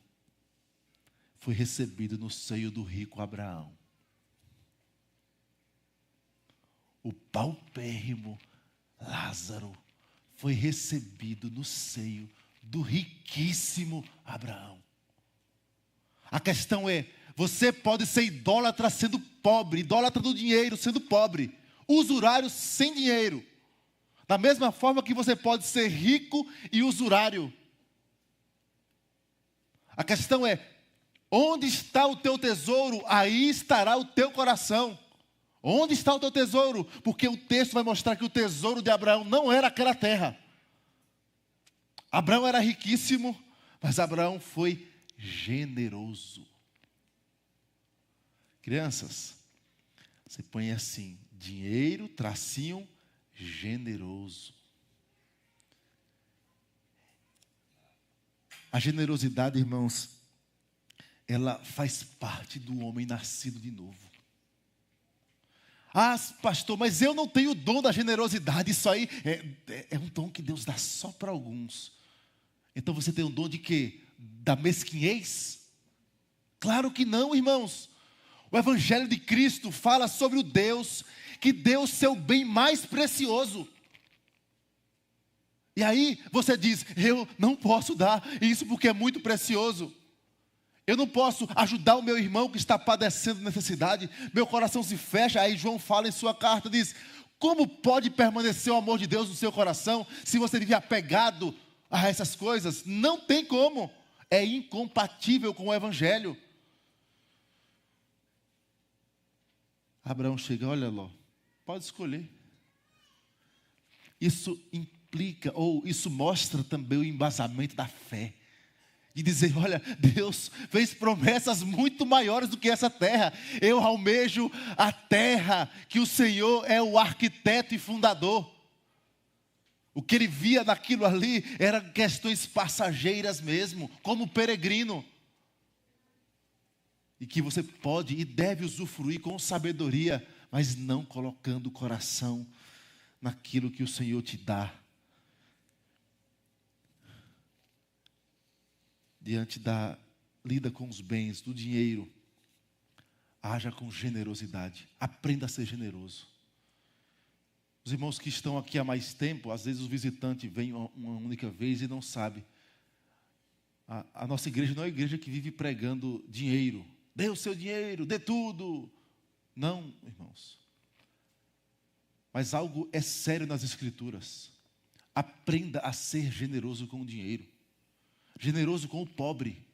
foi recebido no seio do rico Abraão. O paupérrimo Lázaro foi recebido no seio do riquíssimo Abraão. A questão é, você pode ser idólatra sendo pobre, idólatra do dinheiro sendo pobre, usurário sem dinheiro. Da mesma forma que você pode ser rico e usurário. A questão é, onde está o teu tesouro, aí estará o teu coração. Onde está o teu tesouro? Porque o texto vai mostrar que o tesouro de Abraão não era aquela terra. Abraão era riquíssimo, mas Abraão foi generoso. Crianças, você põe assim, dinheiro, tracinho, generoso. A generosidade, irmãos, ela faz parte do homem nascido de novo. Ah, pastor, mas eu não tenho o dom da generosidade. Isso aí é um dom que Deus dá só para alguns. Então você tem um dom de quê? Da mesquinhez? Claro que não, irmãos. O Evangelho de Cristo fala sobre o Deus que deu o seu bem mais precioso. E aí você diz, eu não posso dar isso porque é muito precioso. Eu não posso ajudar o meu irmão que está padecendo necessidade. Meu coração se fecha. Aí João fala em sua carta, diz, como pode permanecer o amor de Deus no seu coração se você vive apegado a essas coisas? Não tem como. É incompatível com o Evangelho. Abraão chega, olha Ló, pode escolher. Isso implica, ou isso mostra também o embasamento da fé. De dizer, olha, Deus fez promessas muito maiores do que essa terra. Eu almejo a terra que o Senhor é o arquiteto e fundador. O que ele via naquilo ali eram questões passageiras mesmo, como peregrino. E que você pode e deve usufruir com sabedoria, mas não colocando o coração naquilo que o Senhor te dá. Diante da lida com os bens, do dinheiro, haja com generosidade. Aprenda a ser generoso. Os irmãos que estão aqui há mais tempo, às vezes o visitante vem uma única vez e não sabe. A nossa igreja não é uma igreja que vive pregando dinheiro. Dê o seu dinheiro, dê tudo. Não, irmãos. Mas algo é sério nas Escrituras. Aprenda a ser generoso com o dinheiro. Generoso com o pobre.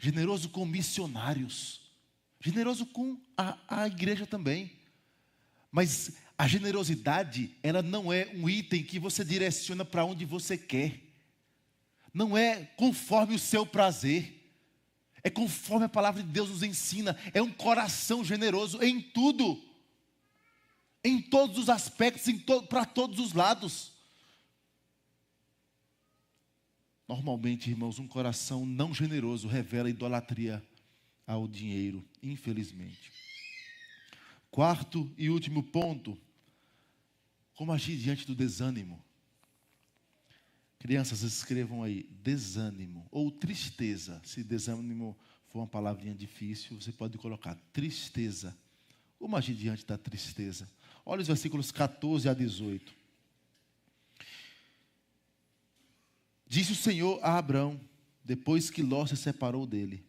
Generoso com missionários. Generoso com a igreja também. Mas a generosidade, ela não é um item que você direciona para onde você quer. Não é conforme o seu prazer. É conforme a palavra de Deus nos ensina. É um coração generoso em tudo. Em todos os aspectos, para todos os lados. Normalmente, irmãos, um coração não generoso revela idolatria ao dinheiro, infelizmente. Quarto e último ponto. Como agir diante do desânimo? Crianças, escrevam aí, desânimo ou tristeza. Se desânimo for uma palavrinha difícil, você pode colocar tristeza. Como agir diante da tristeza? Olha os versículos 14 a 18. Disse o Senhor a Abrão, depois que Ló se separou dele: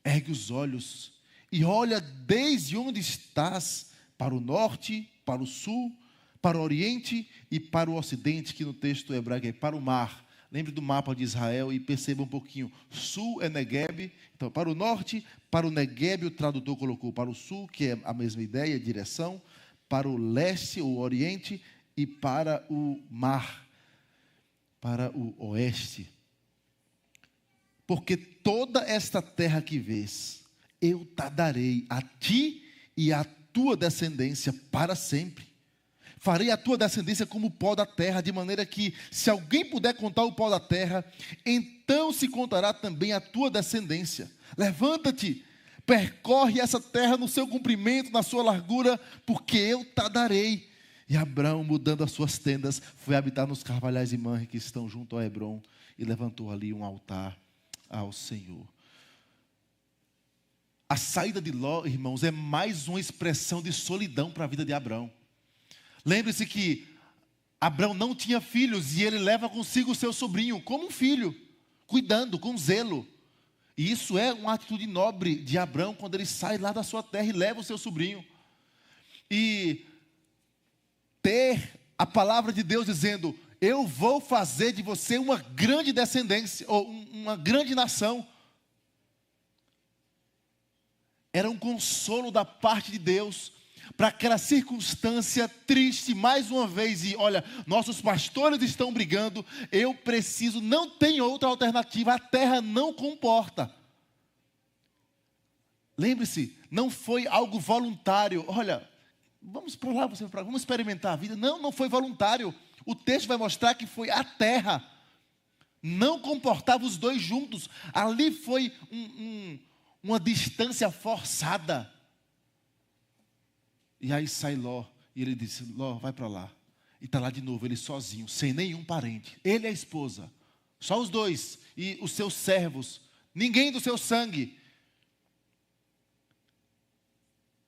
ergue os olhos e olha desde onde estás, para o norte, para o sul, para o oriente e para o ocidente, que no texto hebraico é para o mar. Lembre do mapa de Israel e perceba um pouquinho. Sul é Negueb, então para o norte, para o Negueb o tradutor colocou para o sul, que é a mesma ideia, direção, para o leste, o oriente, e para o mar, para o oeste. Porque toda esta terra que vês, eu te darei a ti e à tua descendência para sempre. Farei a tua descendência como o pó da terra, de maneira que, se alguém puder contar o pó da terra, então se contará também a tua descendência. Levanta-te, percorre essa terra no seu comprimento, na sua largura, porque eu te darei. E Abrão, mudando as suas tendas, foi habitar nos carvalhais de Manre, que estão junto a Hebrom, e levantou ali um altar ao Senhor. A saída de Ló, irmãos, é mais uma expressão de solidão para a vida de Abrão. Lembre-se que Abrão não tinha filhos e ele leva consigo o seu sobrinho como um filho, cuidando, com zelo. E isso é uma atitude nobre de Abrão quando ele sai lá da sua terra e leva o seu sobrinho. E ter a palavra de Deus dizendo: eu vou fazer de você uma grande descendência, ou uma grande nação. Era um consolo da parte de Deus para aquela circunstância triste, mais uma vez. E olha, nossos pastores estão brigando, eu preciso, não tem outra alternativa, a terra não comporta. Lembre-se, não foi algo voluntário. Olha, vamos para lá, vamos experimentar a vida. Não foi voluntário. O texto vai mostrar que foi a terra. Não comportava os dois juntos. Ali foi uma distância forçada. E aí sai Ló, e ele disse: Ló, vai para lá. E está lá de novo, ele sozinho, sem nenhum parente. Ele e a esposa, só os dois, e os seus servos, ninguém do seu sangue.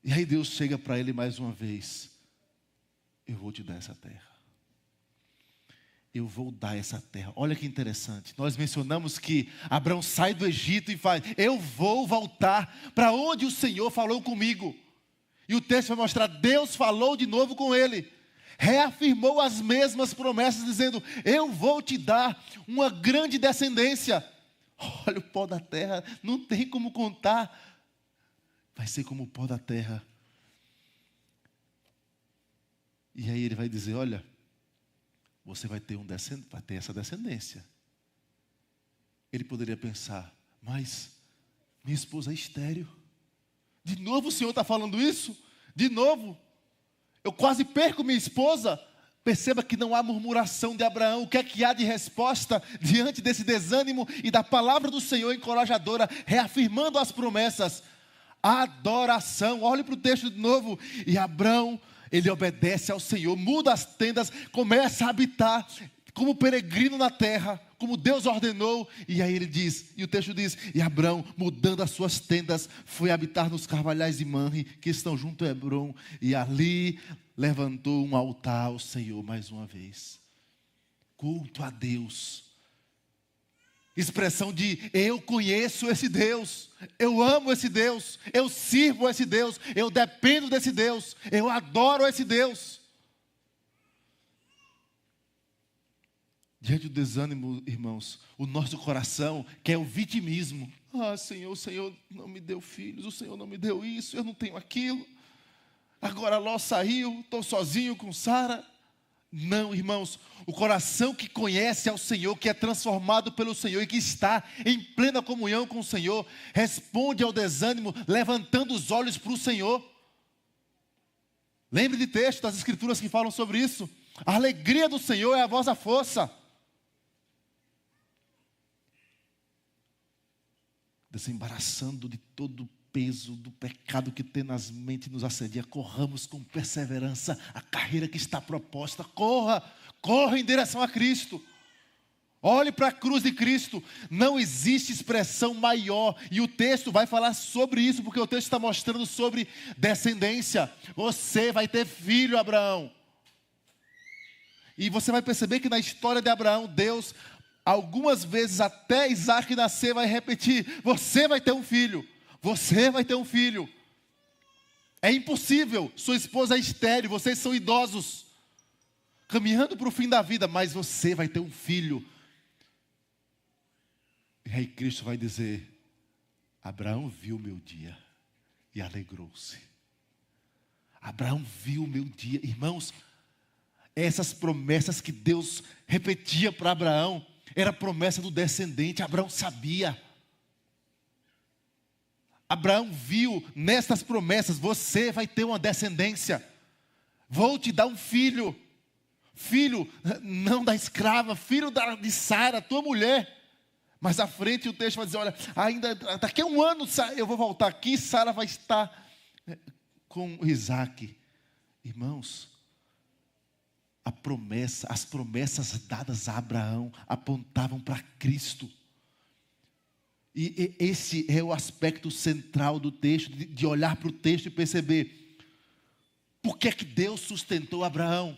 E aí Deus chega para ele mais uma vez: eu vou te dar essa terra. Eu vou dar essa terra. Olha que interessante. Nós mencionamos que Abraão sai do Egito e faz: eu vou voltar para onde o Senhor falou comigo. E o texto vai mostrar: Deus falou de novo com ele. Reafirmou as mesmas promessas, dizendo: eu vou te dar uma grande descendência. Olha o pó da terra, não tem como contar. Vai ser como o pó da terra. E aí ele vai dizer: olha, você vai ter vai ter essa descendência. Ele poderia pensar: mas minha esposa é estéril. De novo o Senhor está falando isso? De novo? Eu quase perco minha esposa. Perceba que não há murmuração de Abraão. O que é que há de resposta diante desse desânimo e da palavra do Senhor encorajadora, reafirmando as promessas? Adoração. Olhe para o texto de novo. E Abraão, ele obedece ao Senhor, muda as tendas, começa a habitar como peregrino na terra, como Deus ordenou. E aí ele diz, e o texto diz: e Abraão, mudando as suas tendas, foi habitar nos carvalhais de Manre, que estão junto a Hebrom, e ali levantou um altar ao Senhor mais uma vez. Culto a Deus. Expressão de: eu conheço esse Deus, eu amo esse Deus, eu sirvo esse Deus, eu dependo desse Deus, eu adoro esse Deus. Diante do desânimo, irmãos, o nosso coração quer o vitimismo. Ah, Senhor, o Senhor não me deu filhos, o Senhor não me deu isso, eu não tenho aquilo. Agora Ló saiu, estou sozinho com Sara. Não, irmãos, o coração que conhece ao Senhor, que é transformado pelo Senhor e que está em plena comunhão com o Senhor, responde ao desânimo levantando os olhos para o Senhor. Lembre de texto das Escrituras que falam sobre isso. A alegria do Senhor é a vossa força. Desembaraçando de todo o peso do pecado que tenazmente nos assedia, corramos com perseverança a carreira que está proposta. Corra em direção a Cristo. Olhe para a cruz de Cristo. Não existe expressão maior. E o texto vai falar sobre isso, porque o texto está mostrando sobre descendência. Você vai ter filho, Abraão. E você vai perceber que na história de Abraão, Deus, algumas vezes até Isaac nascer, vai repetir: você vai ter um filho. Você vai ter um filho. É impossível. Sua esposa é estéril, vocês são idosos, caminhando para o fim da vida, mas você vai ter um filho. E aí Cristo vai dizer: Abraão viu o meu dia e alegrou-se. Abraão viu o meu dia. Irmãos, essas promessas que Deus repetia para Abraão, era a promessa do descendente. Abraão sabia. Abraão viu nestas promessas: você vai ter uma descendência. Vou te dar um filho. Filho não da escrava, filho de Sara, tua mulher. Mas à frente o texto vai dizer: olha, ainda daqui a um ano eu vou voltar aqui, Sara vai estar com Isaac. Irmãos, as promessas dadas a Abraão apontavam para Cristo. E esse é o aspecto central do texto, de olhar para o texto e perceber: por que é que Deus sustentou Abraão?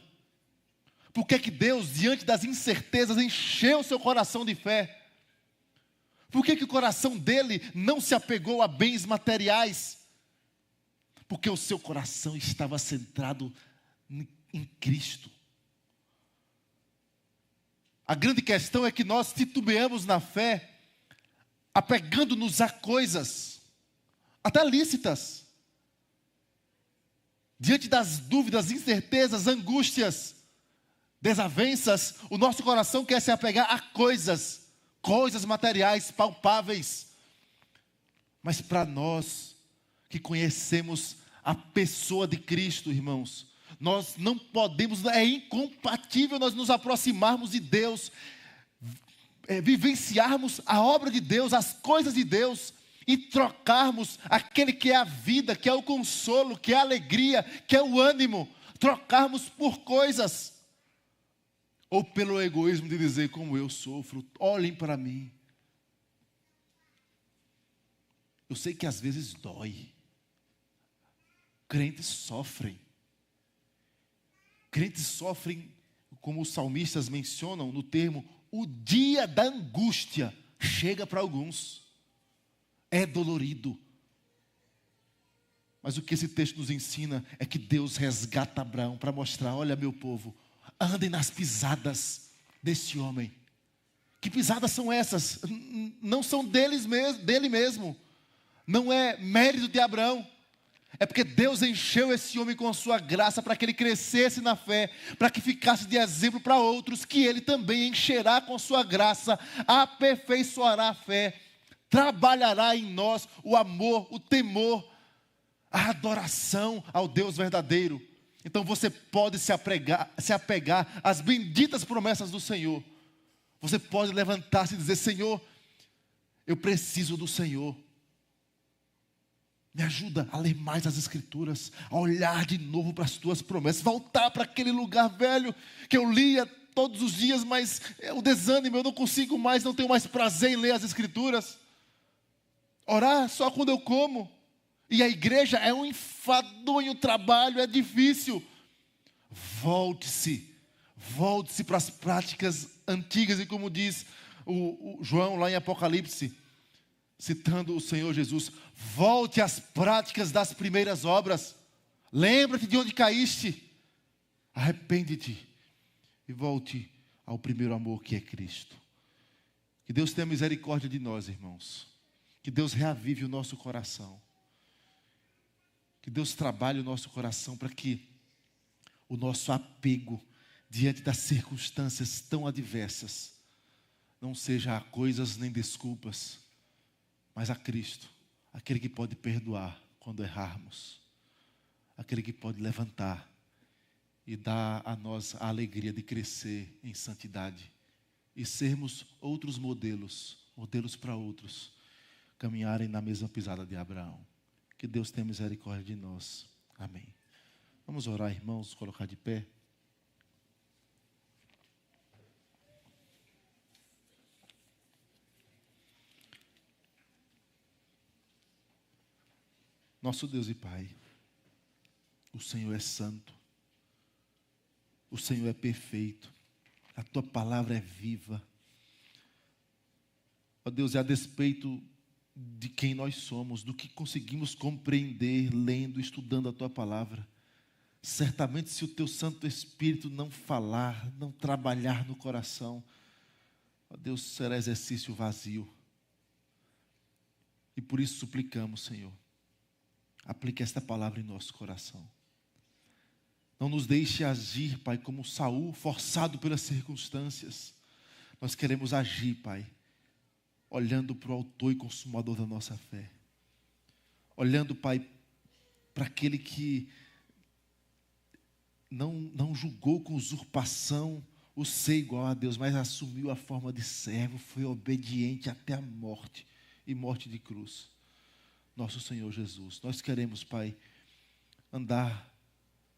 Por que é que Deus, diante das incertezas, encheu seu coração de fé? Por que é que o coração dele não se apegou a bens materiais? Porque o seu coração estava centrado em Cristo. A grande questão é que nós titubeamos na fé, apegando-nos a coisas, até lícitas. Diante das dúvidas, incertezas, angústias, desavenças, o nosso coração quer se apegar a coisas materiais, palpáveis. Mas para nós que conhecemos a pessoa de Cristo, irmãos, nós não podemos, é incompatível nós nos aproximarmos de Deus vivenciarmos a obra de Deus, as coisas de Deus, e trocarmos aquele que é a vida, que é o consolo, que é a alegria, que é o ânimo, trocarmos por coisas, ou pelo egoísmo de dizer como eu sofro, olhem para mim. Eu sei que às vezes dói, crentes sofrem, como os salmistas mencionam no termo, o dia da angústia chega para alguns. É dolorido. Mas o que esse texto nos ensina é que Deus resgata Abraão para mostrar, olha meu povo, andem nas pisadas desse homem. Que pisadas são essas? Não são dele mesmo. Não é mérito de Abraão. É porque Deus encheu esse homem com a sua graça para que ele crescesse na fé, para que ficasse de exemplo para outros, que ele também encherá com a sua graça, aperfeiçoará a fé, trabalhará em nós o amor, o temor, a adoração ao Deus verdadeiro. Então você pode se apegar às benditas promessas do Senhor. Você pode levantar-se e dizer, Senhor, eu preciso do Senhor. Me ajuda a ler mais as Escrituras, a olhar de novo para as tuas promessas, voltar para aquele lugar velho que eu lia todos os dias, mas o desânimo, eu não consigo mais, não tenho mais prazer em ler as Escrituras. Orar só quando eu como. E a igreja é um enfadonho, o trabalho é difícil. Volte-se para as práticas antigas. E como diz o João lá em Apocalipse, citando o Senhor Jesus, volte às práticas das primeiras obras. Lembra-te de onde caíste. Arrepende-te e volte ao primeiro amor que é Cristo. Que Deus tenha misericórdia de nós, irmãos. Que Deus reavive o nosso coração. Que Deus trabalhe o nosso coração para que o nosso apego diante das circunstâncias tão adversas não seja a coisas nem desculpas, mas a Cristo, aquele que pode perdoar quando errarmos, aquele que pode levantar e dar a nós a alegria de crescer em santidade e sermos outros modelos para outros, caminharem na mesma pisada de Abraão. Que Deus tenha misericórdia de nós. Amém. Vamos orar, irmãos, colocar de pé. Nosso Deus e Pai, o Senhor é santo, o Senhor é perfeito, a Tua palavra é viva. Ó Deus, é a despeito de quem nós somos, do que conseguimos compreender, lendo, estudando a Tua palavra. Certamente se o Teu Santo Espírito não falar, não trabalhar no coração, ó Deus, será exercício vazio. E por isso suplicamos, Senhor, aplique esta palavra em nosso coração. Não nos deixe agir, Pai, como Saul, forçado pelas circunstâncias. Nós queremos agir, Pai, olhando para o autor e consumador da nossa fé. Olhando, Pai, para aquele que não julgou com usurpação o ser igual a Deus, mas assumiu a forma de servo, foi obediente até a morte, e morte de cruz. Nosso Senhor Jesus. Nós queremos, Pai, andar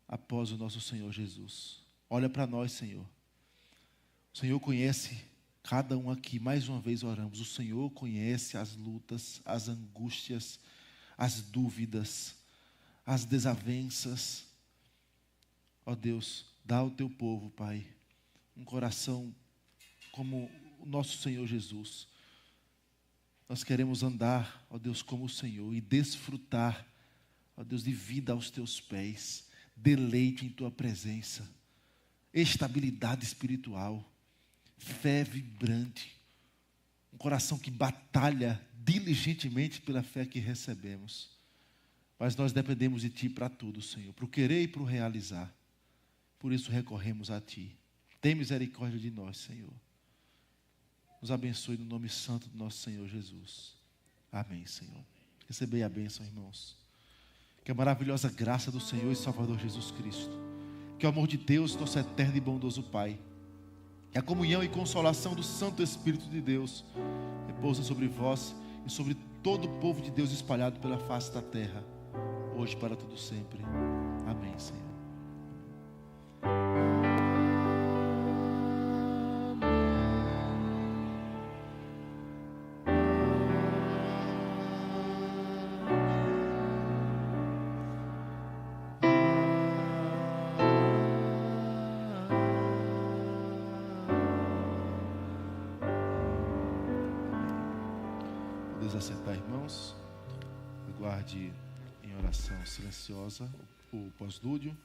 após o nosso Senhor Jesus. Olha para nós, Senhor. O Senhor conhece cada um aqui. Mais uma vez oramos. O Senhor conhece as lutas, as angústias, as dúvidas, as desavenças. Ó Deus, dá ao Teu povo, Pai, um coração como o nosso Senhor Jesus. Nós queremos andar, ó Deus, como o Senhor e desfrutar, ó Deus, de vida aos Teus pés, deleite em Tua presença, estabilidade espiritual, fé vibrante, um coração que batalha diligentemente pela fé que recebemos. Mas nós dependemos de Ti para tudo, Senhor, para o querer e para o realizar. Por isso recorremos a Ti. Tem misericórdia de nós, Senhor. Nos abençoe no nome santo do nosso Senhor Jesus. Amém, Senhor. Recebei a bênção, irmãos. Que a maravilhosa graça do Senhor e Salvador Jesus Cristo, que o amor de Deus, nosso eterno e bondoso Pai, E a comunhão e consolação do Santo Espírito de Deus repousa sobre vós e sobre todo o povo de Deus espalhado pela face da terra, hoje para todo sempre. Amém, Senhor. Assentar, irmãos. Aguarde em oração silenciosa o pós-lúdio.